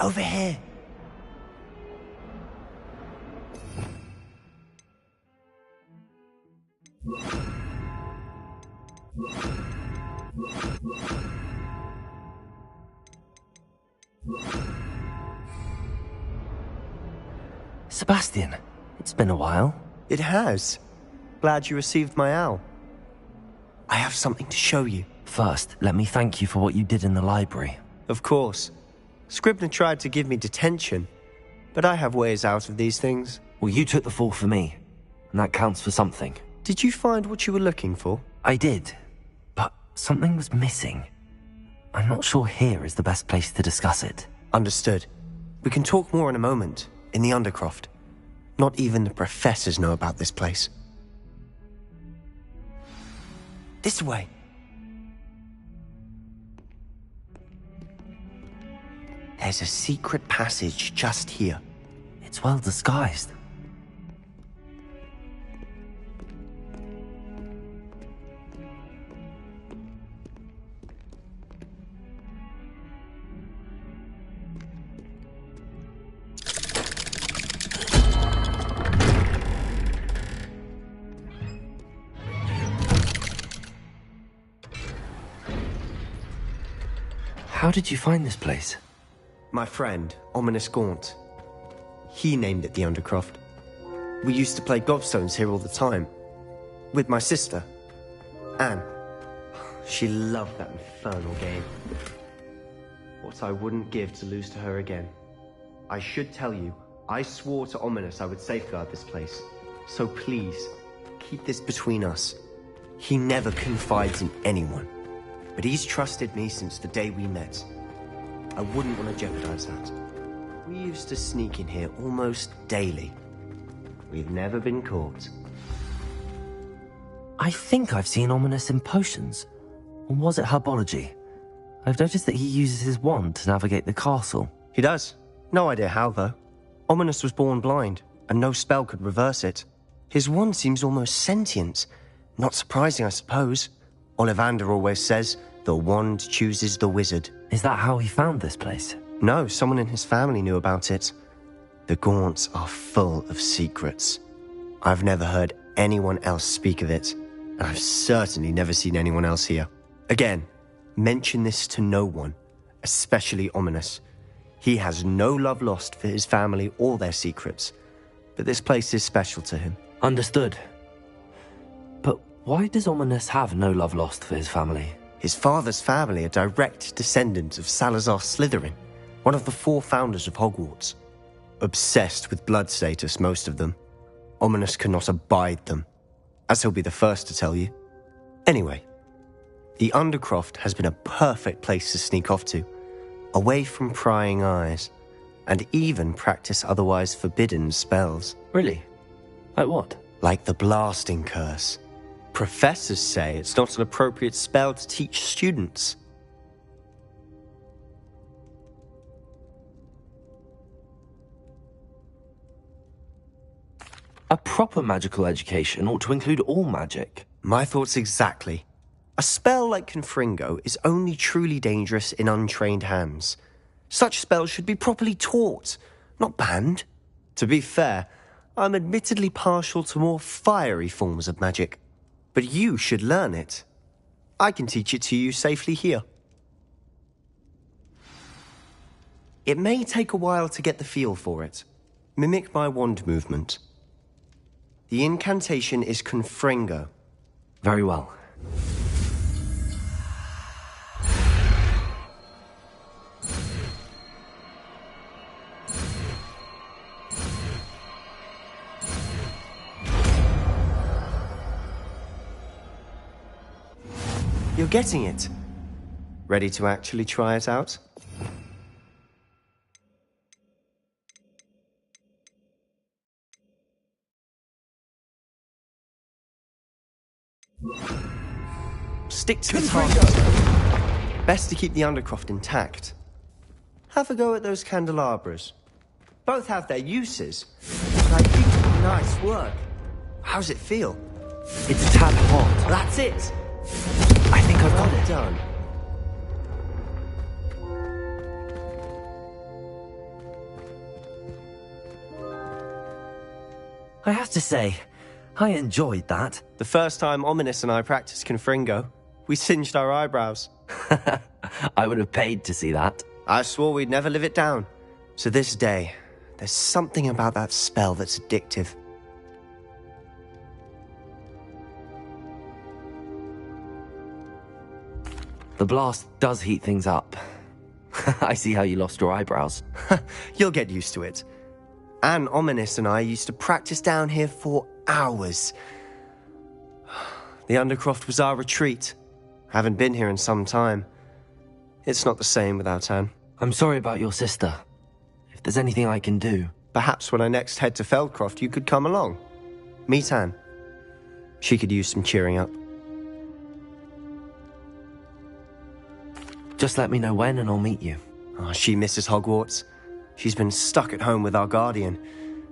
Over here. Sebastian, it's been a while. It has. Glad you received my owl. I have something to show you. First, let me thank you for what you did in the library. Of course. Scribner tried to give me detention, but I have ways out of these things. Well, you took the fall for me, and that counts for something. Did you find what you were looking for? I did, but something was missing. I'm not sure here is the best place to discuss it. Understood. We can talk more in a moment, in the Undercroft. Not even the professors know about this place. This way. There's a secret passage just here. It's well disguised. How did you find this place? My friend, Ominous Gaunt. He named it the Undercroft. We used to play gobstones here all the time. With my sister, Anne. She loved that infernal game. What I wouldn't give to lose to her again. I should tell you, I swore to Ominous I would safeguard this place. So please, keep this between us. He never confides in anyone. But he's trusted me since the day we met. I wouldn't want to jeopardize that. We used to sneak in here almost daily. We've never been caught. I think I've seen Ominous in potions. Or was it herbology? I've noticed that he uses his wand to navigate the castle. He does. No idea how, though. Ominous was born blind, and no spell could reverse it. His wand seems almost sentient. Not surprising, I suppose. Ollivander always says, the wand chooses the wizard. Is that how he found this place? No, someone in his family knew about it. The Gaunts are full of secrets. I've never heard anyone else speak of it, and I've certainly never seen anyone else here. Again, mention this to no one, especially Ominous. He has no love lost for his family or their secrets, but this place is special to him. Understood. But why does Ominous have no love lost for his family? His father's family are direct descendants of Salazar Slytherin, one of the 4 founders of Hogwarts. Obsessed with blood status, most of them. Ominous cannot abide them, as he'll be the first to tell you. Anyway, the Undercroft has been a perfect place to sneak off to, away from prying eyes, and even practice otherwise forbidden spells. Really? Like what? Like the blasting curse. Professors say it's not an appropriate spell to teach students. A proper magical education ought to include all magic. My thoughts exactly. A spell like Confringo is only truly dangerous in untrained hands. Such spells should be properly taught, not banned. To be fair, I'm admittedly partial to more fiery forms of magic. But you should learn it. I can teach it to you safely here. It may take a while to get the feel for it. Mimic my wand movement. The incantation is Confringo. Very well. You're getting it. Ready to actually try it out? Stick to the target. Best to keep the Undercroft intact. Have a go at those candelabras. Both have their uses, but I think nice work. How's it feel? It's a tad hot. That's it. I think I've got it. Done. I have to say, I enjoyed that. The first time Ominous and I practiced Confringo, we singed our eyebrows. I would have paid to see that. I swore we'd never live it down. So this day, there's something about that spell that's addictive. The blast does heat things up. I see how you lost your eyebrows. You'll get used to it. Anne, Ominous and I used to practice down here for hours. The Undercroft was our retreat. Haven't been here in some time. It's not the same without Anne. I'm sorry about your sister. If there's anything I can do... Perhaps when I next head to Feldcroft, you could come along. Meet Anne. She could use some cheering up. Just let me know when and I'll meet you. Oh, she misses Hogwarts. She's been stuck at home with our guardian,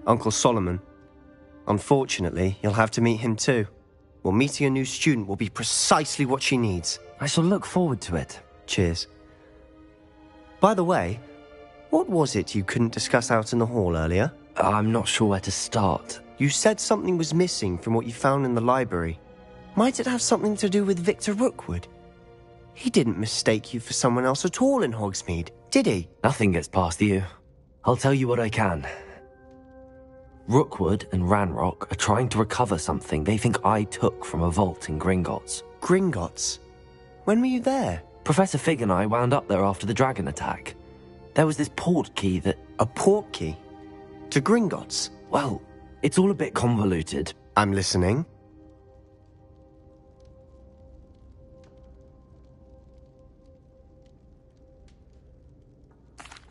Uncle Solomon. Unfortunately, you'll have to meet him too. Well, meeting a new student will be precisely what she needs. I shall look forward to it. Cheers. By the way, what was it you couldn't discuss out in the hall earlier? I'm not sure where to start. You said something was missing from what you found in the library. Might it have something to do with Victor Rookwood? He didn't mistake you for someone else at all in Hogsmeade, did he? Nothing gets past you. I'll tell you what I can. Rookwood and Ranrock are trying to recover something they think I took from a vault in Gringotts. Gringotts? When were you there? Professor Fig and I wound up there after the dragon attack. There was this port key that... A port key? To Gringotts? Well, it's all a bit convoluted. I'm listening.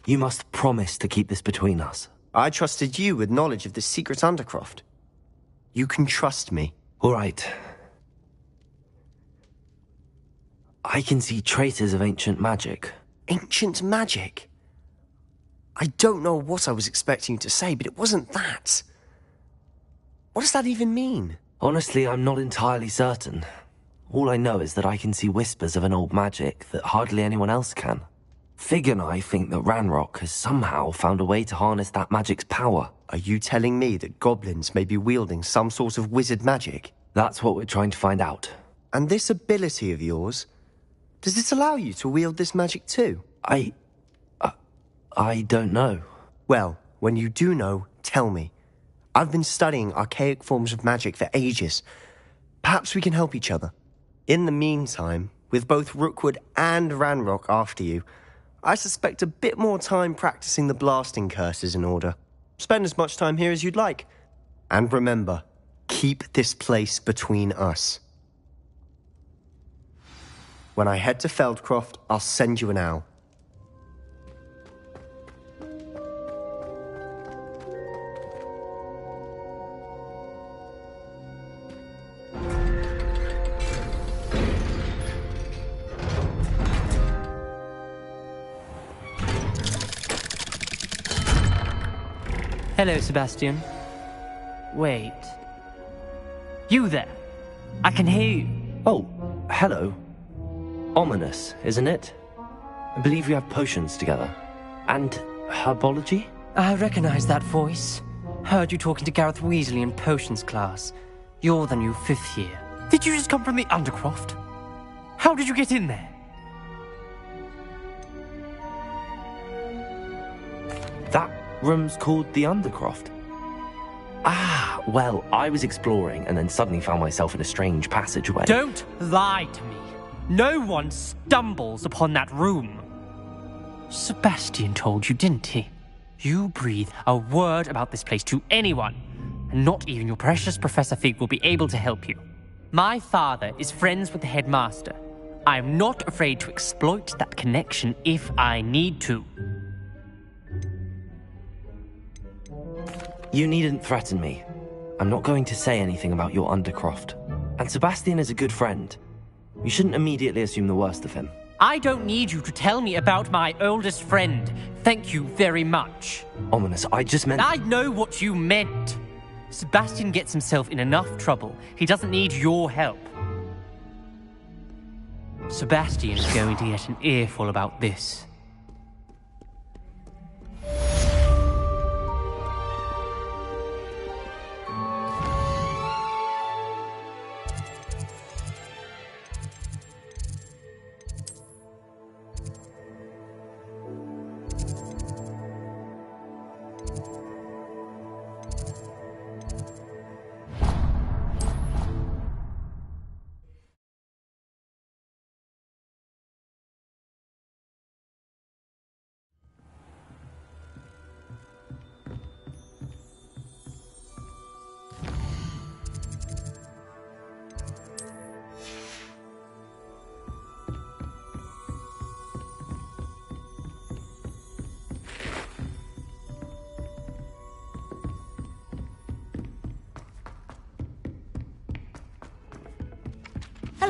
You must promise to keep this between us. I trusted you with knowledge of the secret Undercroft. You can trust me. All right. I can see traces of ancient magic. Ancient magic? I don't know what I was expecting you to say, but it wasn't that. What does that even mean? Honestly, I'm not entirely certain. All I know is that I can see whispers of an old magic that hardly anyone else can. Fig and I think that Ranrock has somehow found a way to harness that magic's power. Are you telling me that goblins may be wielding some sort of wizard magic? That's what we're trying to find out. And this ability of yours, does it allow you to wield this magic too? I don't know. Well, when you do know, tell me. I've been studying archaic forms of magic for ages. Perhaps we can help each other. In the meantime, with both Rookwood and Ranrock after you, I suspect a bit more time practicing the blasting curse is in order. Spend as much time here as you'd like. And remember, keep this place between us. When I head to Feldcroft, I'll send you an owl. Hello, Sebastian. Wait. You there? I can hear you. Oh, hello. Ominous, isn't it? I believe we have potions together. And herbology? I recognize that voice. Heard you talking to Gareth Weasley in potions class. You're the new 5th year. Did you just come from the Undercroft? How did you get in there? That room's called the Undercroft. Ah, well, I was exploring and then suddenly found myself in a strange passageway. Don't lie to me. No one stumbles upon that room. Sebastian told you, didn't he? You breathe a word about this place to anyone, and not even your precious Professor Fig will be able to help you. My father is friends with the headmaster. I'm not afraid to exploit that connection if I need to. You needn't threaten me. I'm not going to say anything about your Undercroft. And Sebastian is a good friend. You shouldn't immediately assume the worst of him. I don't need you to tell me about my oldest friend. Thank you very much. Ominous, I just meant... I know what you meant. Sebastian gets himself in enough trouble. He doesn't need your help. Sebastian is going to get an earful about this.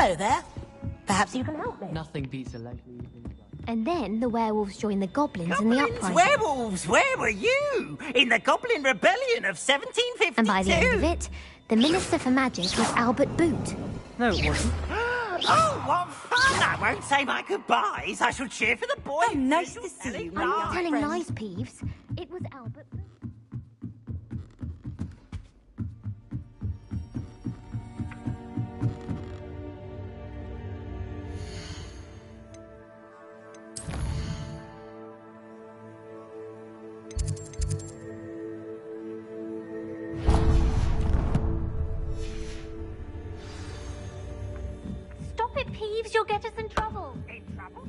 Hello there. Perhaps you can help me. Nothing beats a leisurely evening. And then the werewolves joined the goblins in the uprising. Werewolves! Where were you? In the Goblin Rebellion of 1752? And by the end of it, the Minister for Magic was Albert Boot. No, it wasn't. Oh, what fun! I won't say my goodbyes. I shall cheer for the boy. Oh, nice to see you. I'm not telling lies, Peeves. It was Albert Boot. Stop it, Peeves. You'll get us in trouble. In trouble?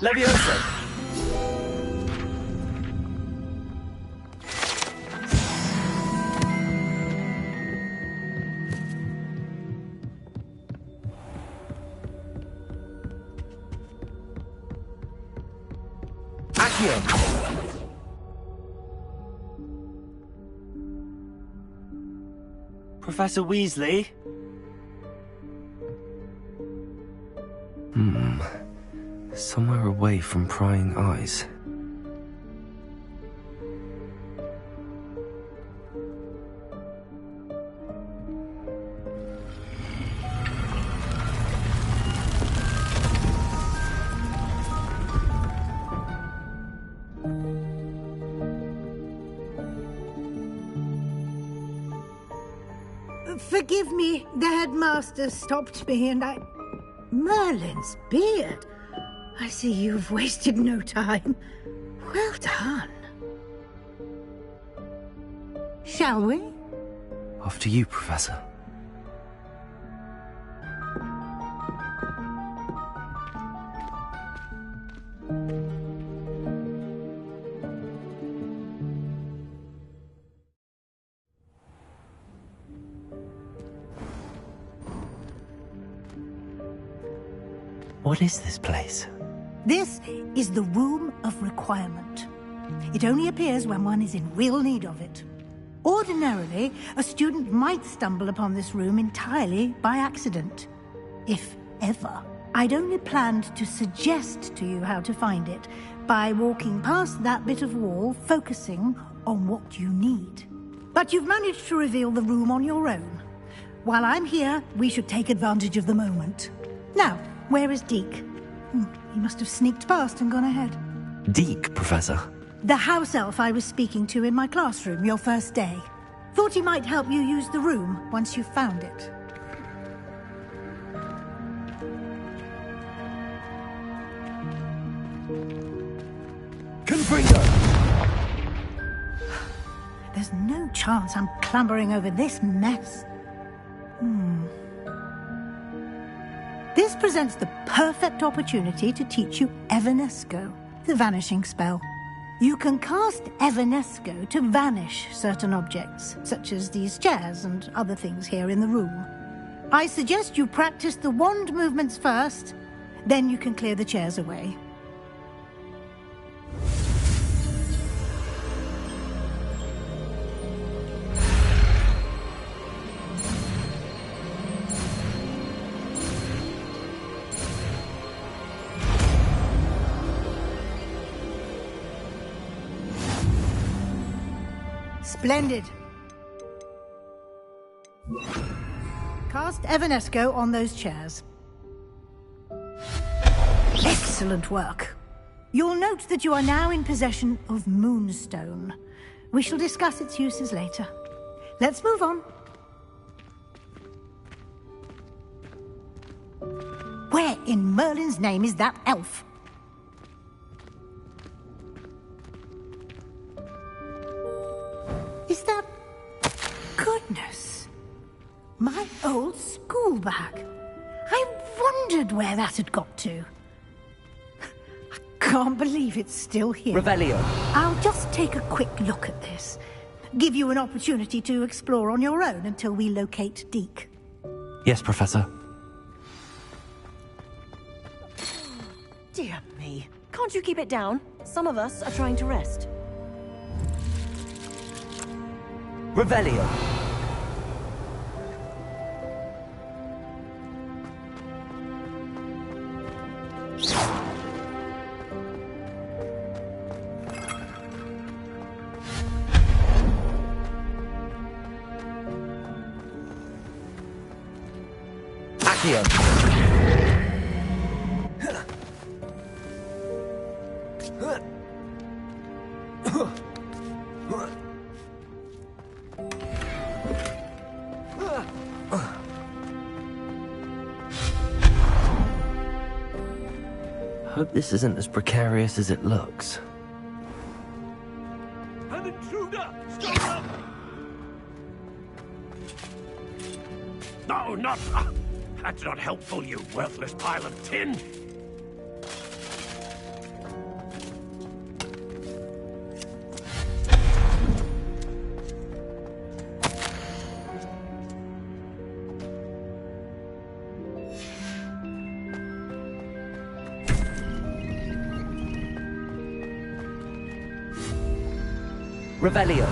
Leviosa! Accio! Professor Weasley? Somewhere away from prying eyes. Forgive me, the headmaster stopped me and I... Merlin's beard. I see you've wasted no time. Well done. Shall we? After you, Professor. What is this place? This is the Room of Requirement. It only appears when one is in real need of it. Ordinarily, a student might stumble upon this room entirely by accident. If ever. I'd only planned to suggest to you how to find it by walking past that bit of wall, focusing on what you need. But you've managed to reveal the room on your own. While I'm here, we should take advantage of the moment. Now, where is Deke? He must have sneaked past and gone ahead. Deke, Professor. The house elf I was speaking to in my classroom your first day. Thought he might help you use the room once you've found it. Confringo! There's no chance I'm clambering over this mess. This presents the perfect opportunity to teach you Evanesco, the vanishing spell. You can cast Evanesco to vanish certain objects, such as these chairs and other things here in the room. I suggest you practice the wand movements first, then you can clear the chairs away. Splendid. Cast Evanesco on those chairs. Excellent work. You'll note that you are now in possession of Moonstone. We shall discuss its uses later. Let's move on. Where in Merlin's name is that elf? Is that... Goodness. My old school bag. I wondered where that had got to. I can't believe it's still here. Revelio. I'll just take a quick look at this. Give you an opportunity to explore on your own until we locate Deke. Yes, Professor. Dear me. Can't you keep it down? Some of us are trying to rest. Revelio. Accio. Hope this isn't as precarious as it looks. An intruder! Stop up! No, not... That's not helpful, you worthless pile of tin! Revelio.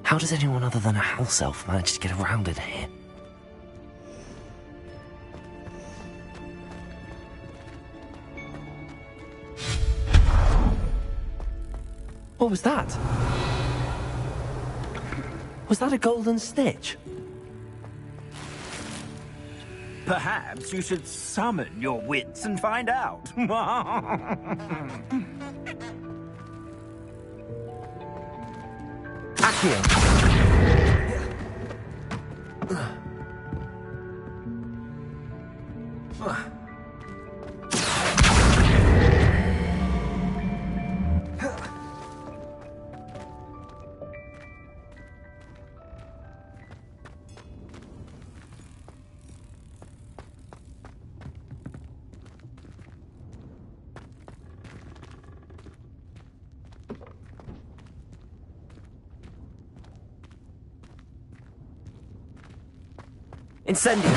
How does anyone other than a house elf manage to get around in here? What was that? Was that a golden snitch? Perhaps you should summon your wits and find out. Accio. Incendio!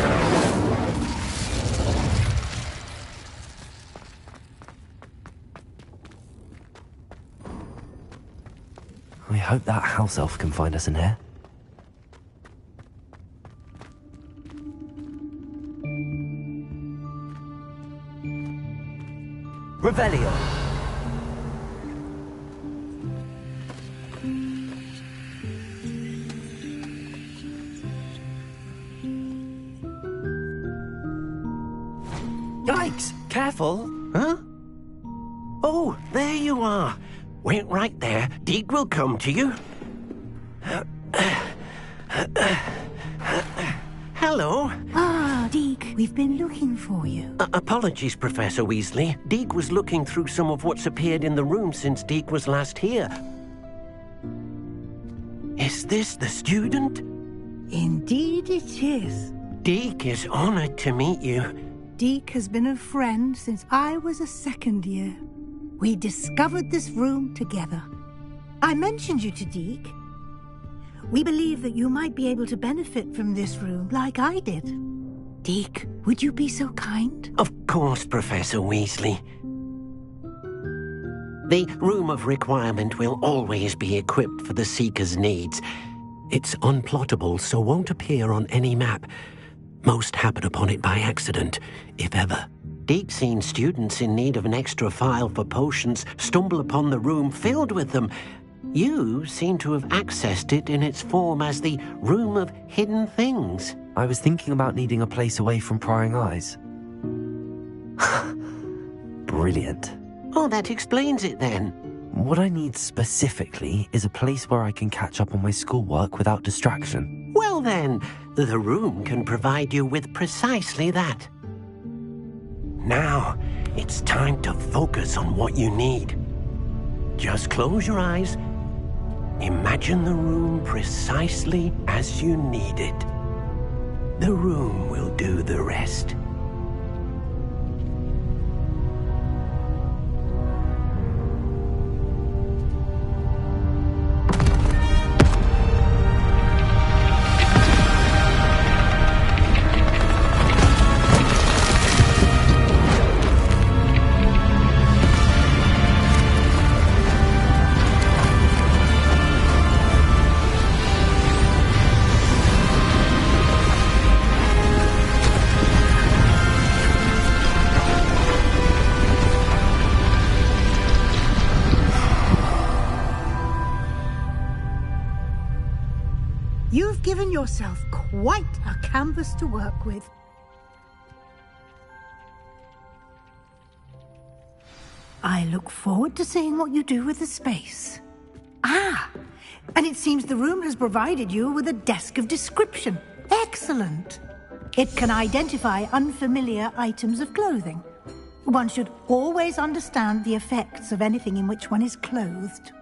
I hope that house elf can find us in here. Revelio! Yikes! Careful! Huh? Oh, there you are. Wait right there. Deke will come to you. Hello. Ah, Deke, we've been looking for you. Apologies, Professor Weasley. Deke was looking through some of what's appeared in the room since Deke was last here. Is this the student? Indeed it is. Deke is honored to meet you. Deke has been a friend since I was a second year. We discovered this room together. I mentioned you to Deke. We believe that you might be able to benefit from this room like I did. Deke, would you be so kind? Of course, Professor Weasley. The Room of Requirement will always be equipped for the Seeker's needs. It's unplottable, so won't appear on any map. Most happen upon it by accident, if ever. Deke's seen students in need of an extra file for potions stumble upon the room filled with them. You seem to have accessed it in its form as the Room of Hidden Things. I was thinking about needing a place away from prying eyes. Brilliant. Oh, that explains it then. What I need specifically is a place where I can catch up on my schoolwork without distraction. Well then, the room can provide you with precisely that. Now, it's time to focus on what you need. Just close your eyes. Imagine the room precisely as you need it. The room will do the rest. You've given yourself quite a canvas to work with. I look forward to seeing what you do with the space. Ah, and it seems the room has provided you with a desk of description. Excellent. It can identify unfamiliar items of clothing. One should always understand the effects of anything in which one is clothed.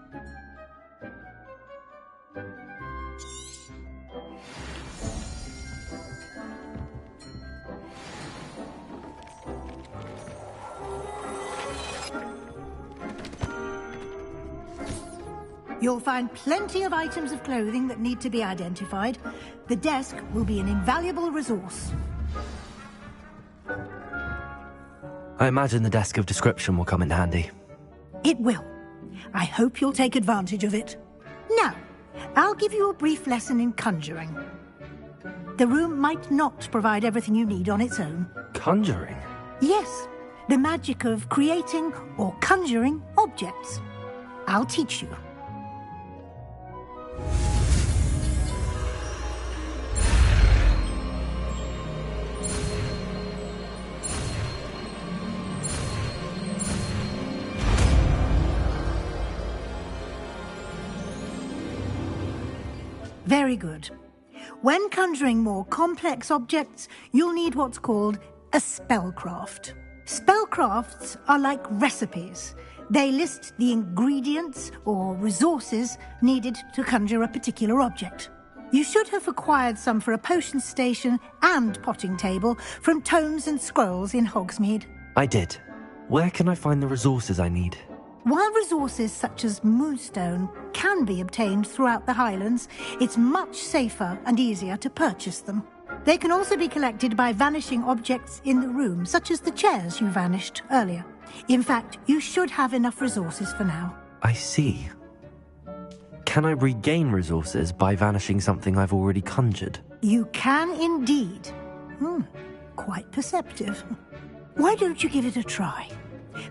You'll find plenty of items of clothing that need to be identified. The desk will be an invaluable resource. I imagine the desk of description will come in handy. It will. I hope you'll take advantage of it. Now, I'll give you a brief lesson in conjuring. The room might not provide everything you need on its own. Conjuring? Yes, the magic of creating or conjuring objects. I'll teach you. Very good. When conjuring more complex objects, you'll need what's called a spellcraft. Spellcrafts are like recipes. They list the ingredients or resources needed to conjure a particular object. You should have acquired some for a potion station and potting table from tomes and scrolls in Hogsmeade. I did. Where can I find the resources I need? While resources such as moonstone can be obtained throughout the Highlands, it's much safer and easier to purchase them. They can also be collected by vanishing objects in the room, such as the chairs you vanished earlier. In fact, you should have enough resources for now. I see. Can I regain resources by vanishing something I've already conjured? You can indeed. Quite perceptive. Why don't you give it a try?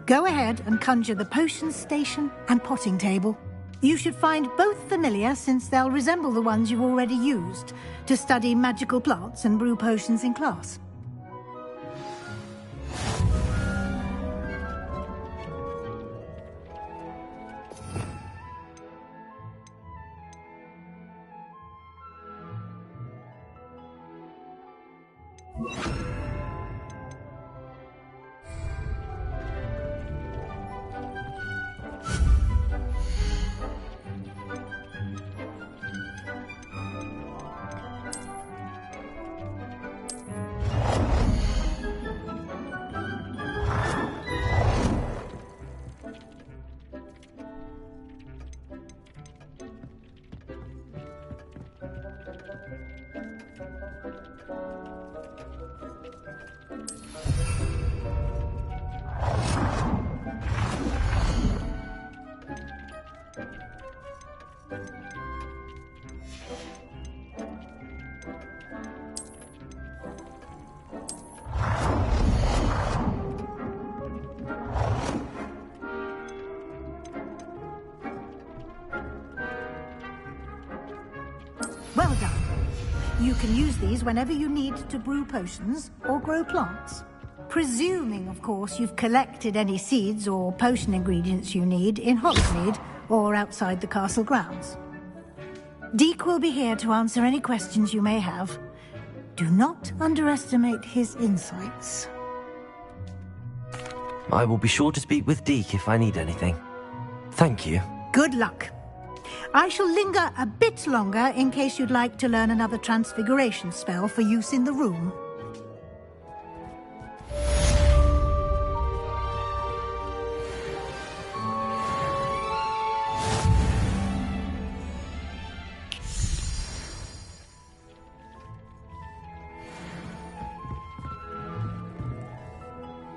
Go ahead and conjure the potion station and potting table. You should find both familiar, since they'll resemble the ones you've already used to study magical plants and brew potions in class. Well done. You can use these whenever you need to brew potions or grow plants. Presuming, of course, you've collected any seeds or potion ingredients you need in Hogsmeade or outside the castle grounds. Deek will be here to answer any questions you may have. Do not underestimate his insights. I will be sure to speak with Deek if I need anything. Thank you. Good luck. I shall linger a bit longer in case you'd like to learn another transfiguration spell for use in the room.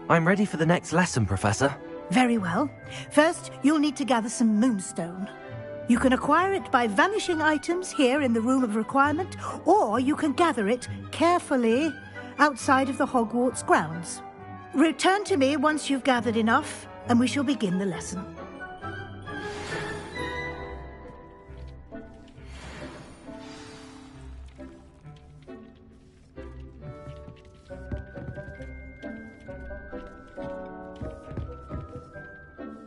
I'm ready for the next lesson, Professor. Very well. First, you'll need to gather some moonstone. You can acquire it by vanishing items here in the Room of Requirement, or you can gather it carefully outside of the Hogwarts grounds. Return to me once you've gathered enough, and we shall begin the lesson.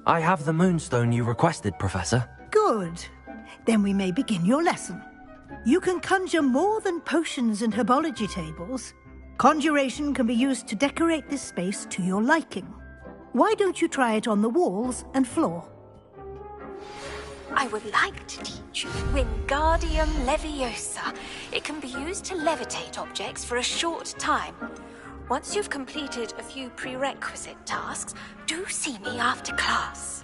I have the moonstone you requested, Professor. Good. Then we may begin your lesson. You can conjure more than potions and herbology tables. Conjuration can be used to decorate this space to your liking. Why don't you try it on the walls and floor? I would like to teach you Wingardium Leviosa. It can be used to levitate objects for a short time. Once you've completed a few prerequisite tasks, do see me after class.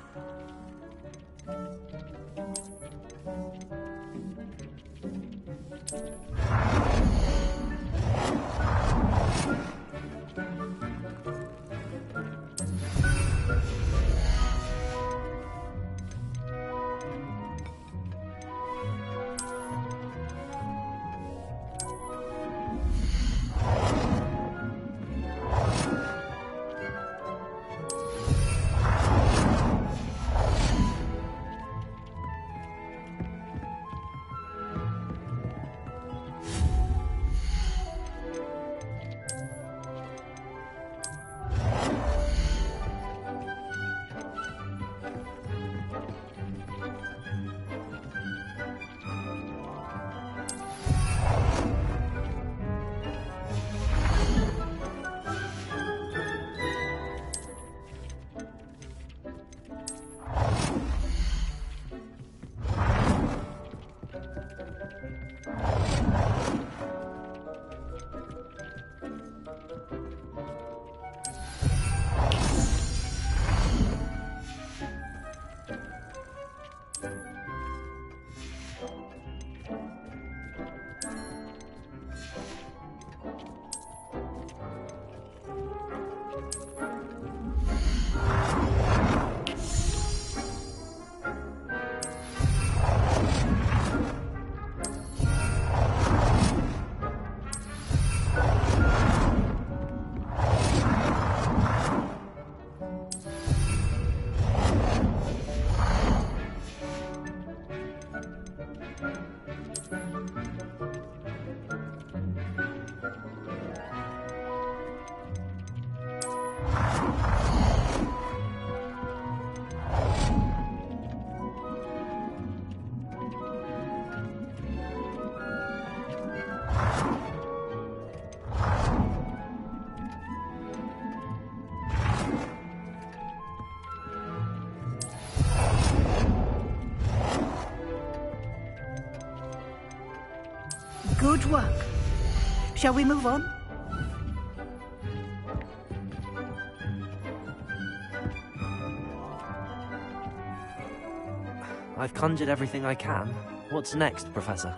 Good work. Shall we move on? I've conjured everything I can. What's next, Professor?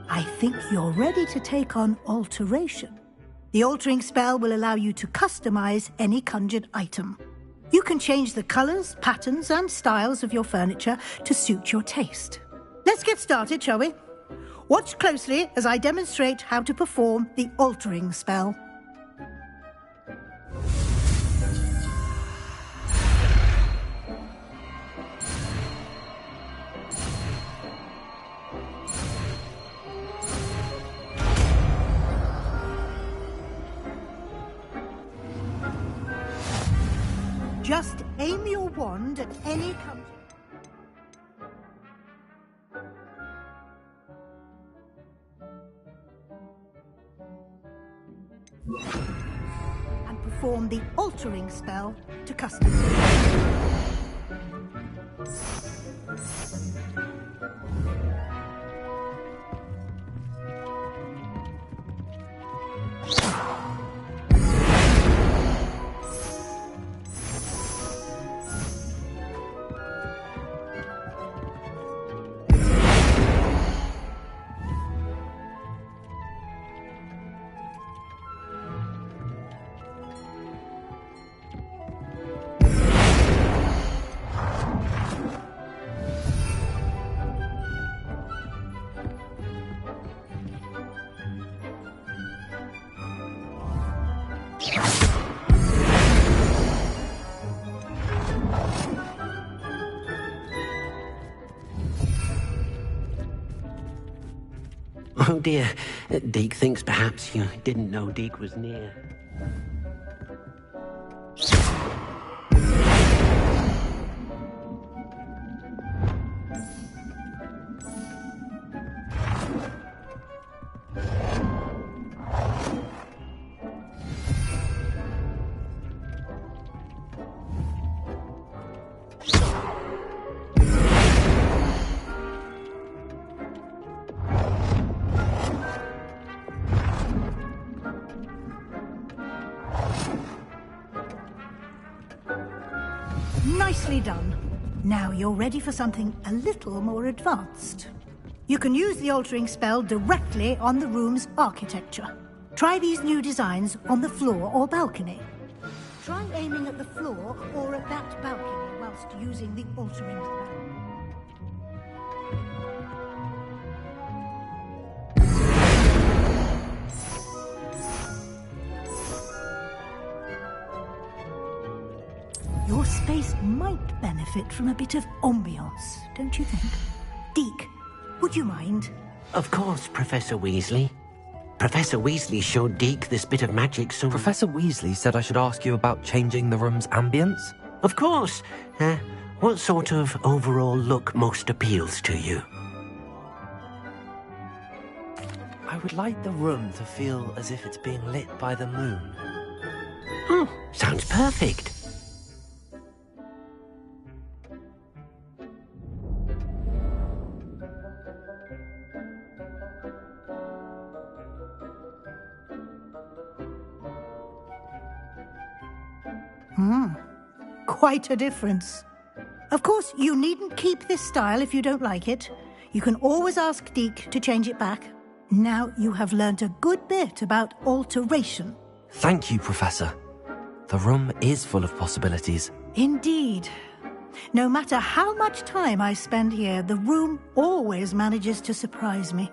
I think you're ready to take on alteration. The altering spell will allow you to customize any conjured item. You can change the colors, patterns, and styles of your furniture to suit your taste. Let's get started, shall we? Watch closely as I demonstrate how to perform the altering spell. Just aim your wand at any and perform the altering spell to customize. Oh dear, Deke thinks perhaps you didn't know Deke was near. Nicely done. Now you're ready for something a little more advanced. You can use the altering spell directly on the room's architecture. Try these new designs on the floor or balcony. Try aiming at the floor or at that balcony whilst using the altering spell. Your space might benefit from a bit of ambiance, don't you think? Deke, would you mind? Of course, Professor Weasley. Professor Weasley showed Deke this bit of magic, so... Professor Weasley said I should ask you about changing the room's ambience? Of course. What sort of overall look most appeals to you? I would like the room to feel as if it's being lit by the moon. Oh, sounds perfect. Quite a difference. Of course, you needn't keep this style if you don't like it. You can always ask Deke to change it back. Now you have learnt a good bit about alteration. Thank you, Professor. The room is full of possibilities. Indeed. No matter how much time I spend here, the room always manages to surprise me.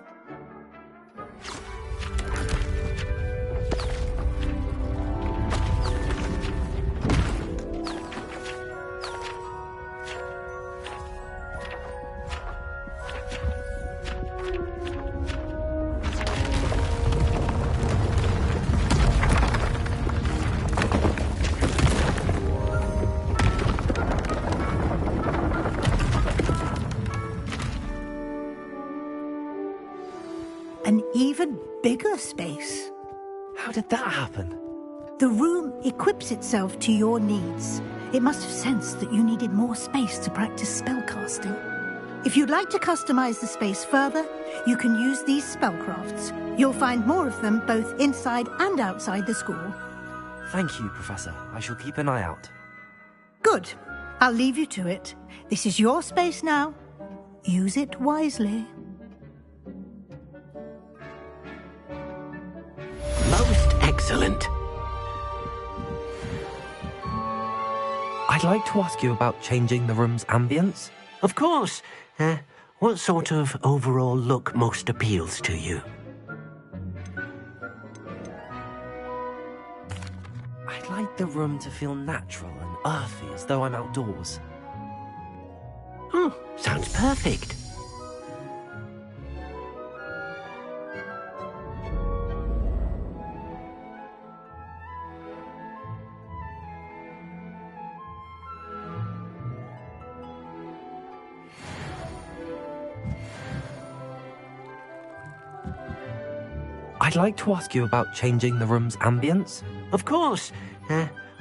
An even bigger space. How did that happen? The room equips itself to your needs. It must have sensed that you needed more space to practice spellcasting. If you'd like to customize the space further, you can use these spellcrafts. You'll find more of them both inside and outside the school. Thank you, Professor. I shall keep an eye out. Good. I'll leave you to it. This is your space now. Use it wisely. Most excellent. I'd like to ask you about changing the room's ambience. Of course. What sort of overall look most appeals to you? I'd like the room to feel natural and earthy, as though I'm outdoors. Oh, sounds perfect. I'd like to ask you about changing the room's ambience. Of course.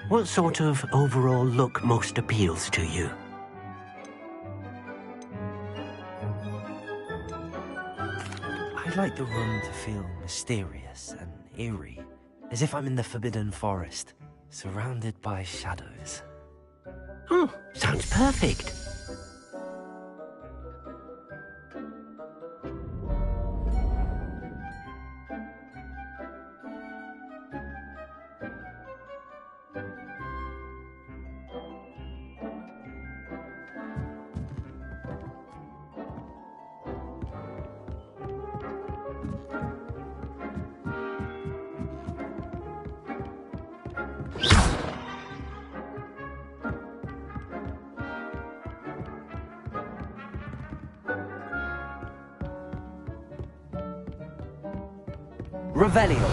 What sort of overall look most appeals to you? I'd like the room to feel mysterious and eerie, as if I'm in the Forbidden Forest, surrounded by shadows. Oh, sounds perfect. Revelio.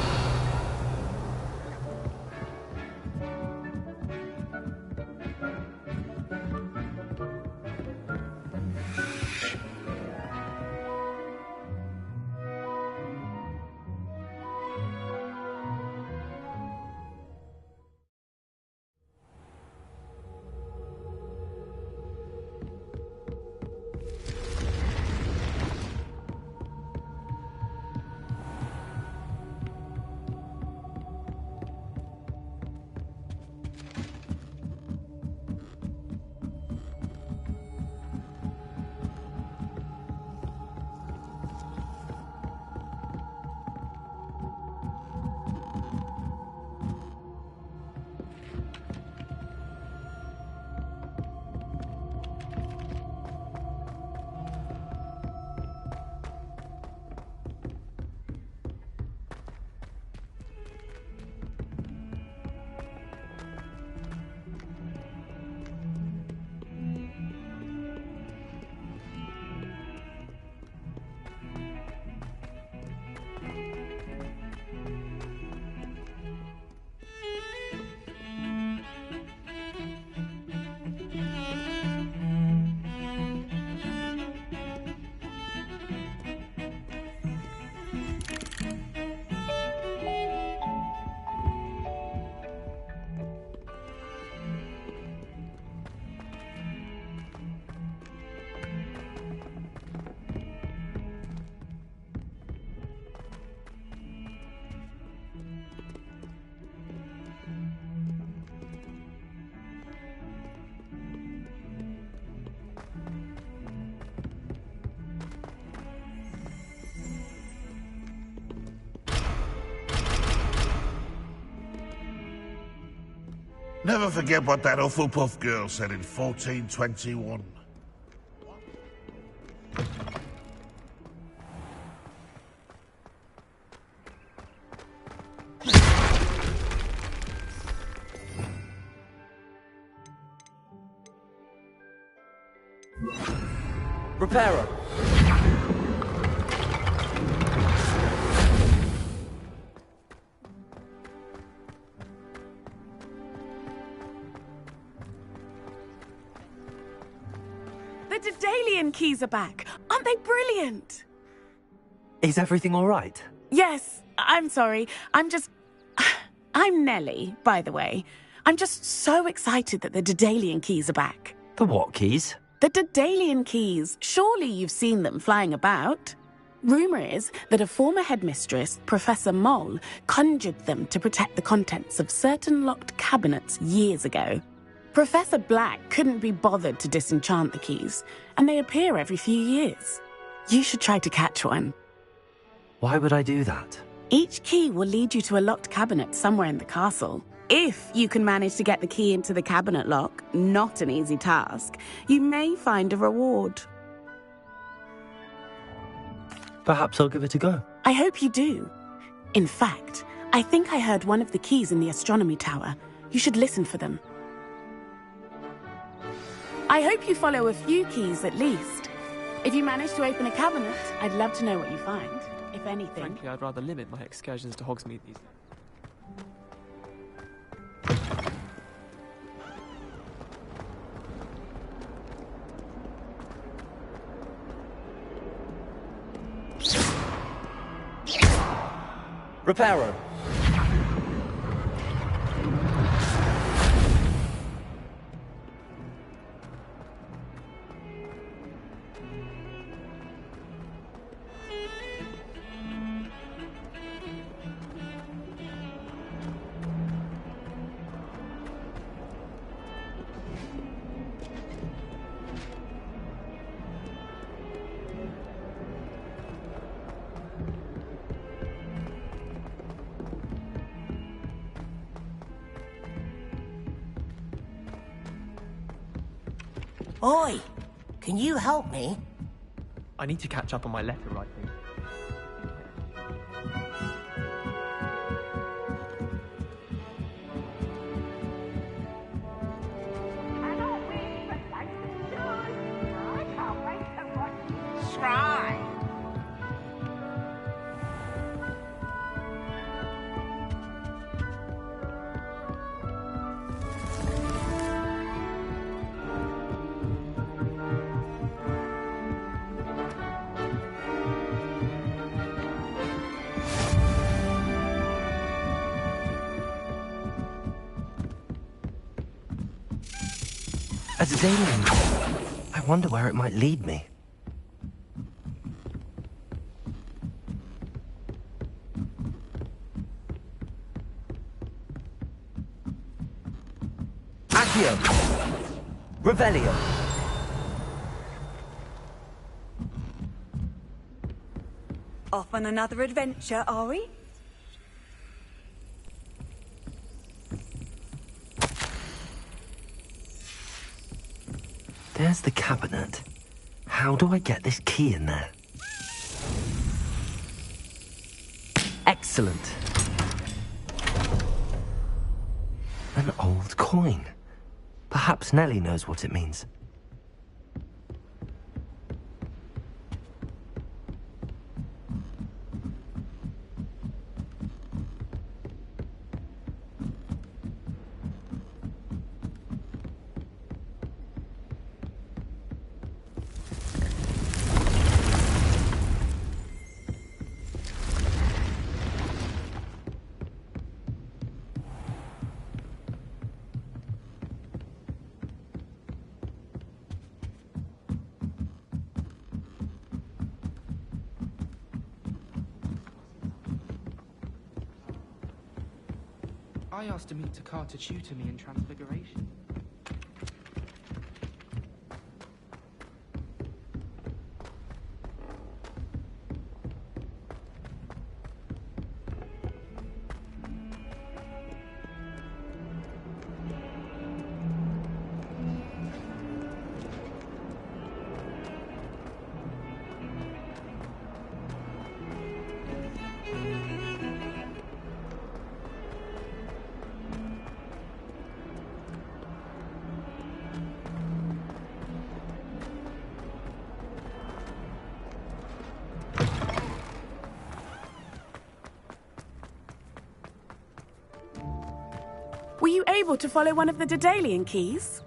Never forget what that Hufflepuff girl said in 1421. Repairer! The Daedalian keys are back. Aren't they brilliant? Is everything all right? Yes, I'm sorry. I'm Nellie, by the way. I'm just so excited that the Daedalian keys are back. The what keys? The Daedalian keys. Surely you've seen them flying about. Rumour is that a former headmistress, Professor Moll, conjured them to protect the contents of certain locked cabinets years ago. Professor Black couldn't be bothered to disenchant the keys, and they appear every few years. You should try to catch one. Why would I do that? Each key will lead you to a locked cabinet somewhere in the castle. If you can manage to get the key into the cabinet lock, not an easy task, you may find a reward. Perhaps I'll give it a go. I hope you do. In fact, I think I heard one of the keys in the astronomy tower. You should listen for them. I hope you follow a few keys at least. If you manage to open a cabinet, I'd love to know what you find, if anything. Frankly, I'd rather limit my excursions to Hogsmeade these days. Reparo. Oi! Can you help me? I need to catch up on my letter writing. Shrine. A Daedalian. I wonder where it might lead me. Accio! Revelio! Off on another adventure, are we? There's the cabinet. How do I get this key in there? Excellent. An old coin. Perhaps Nellie knows what it means. I asked Amit Takar to tutor me in Transfiguration. Were you able to follow one of the Daedalian keys?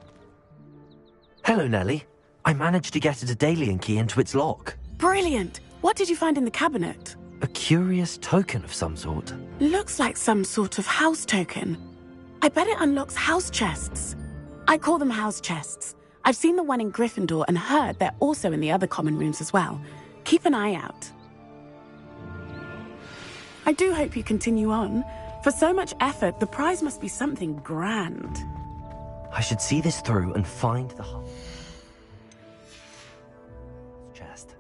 Hello, Nellie. I managed to get a Daedalian key into its lock. Brilliant! What did you find in the cabinet? A curious token of some sort. Looks like some sort of house token. I bet it unlocks house chests. I call them house chests. I've seen the one in Gryffindor and heard they're also in the other common rooms as well. Keep an eye out. I do hope you continue on. For so much effort, the prize must be something grand. I should see this through and find the chest.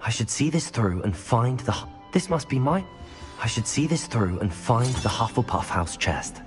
I should see this through and find the... This must be my... I should see this through and find the Hufflepuff house chest.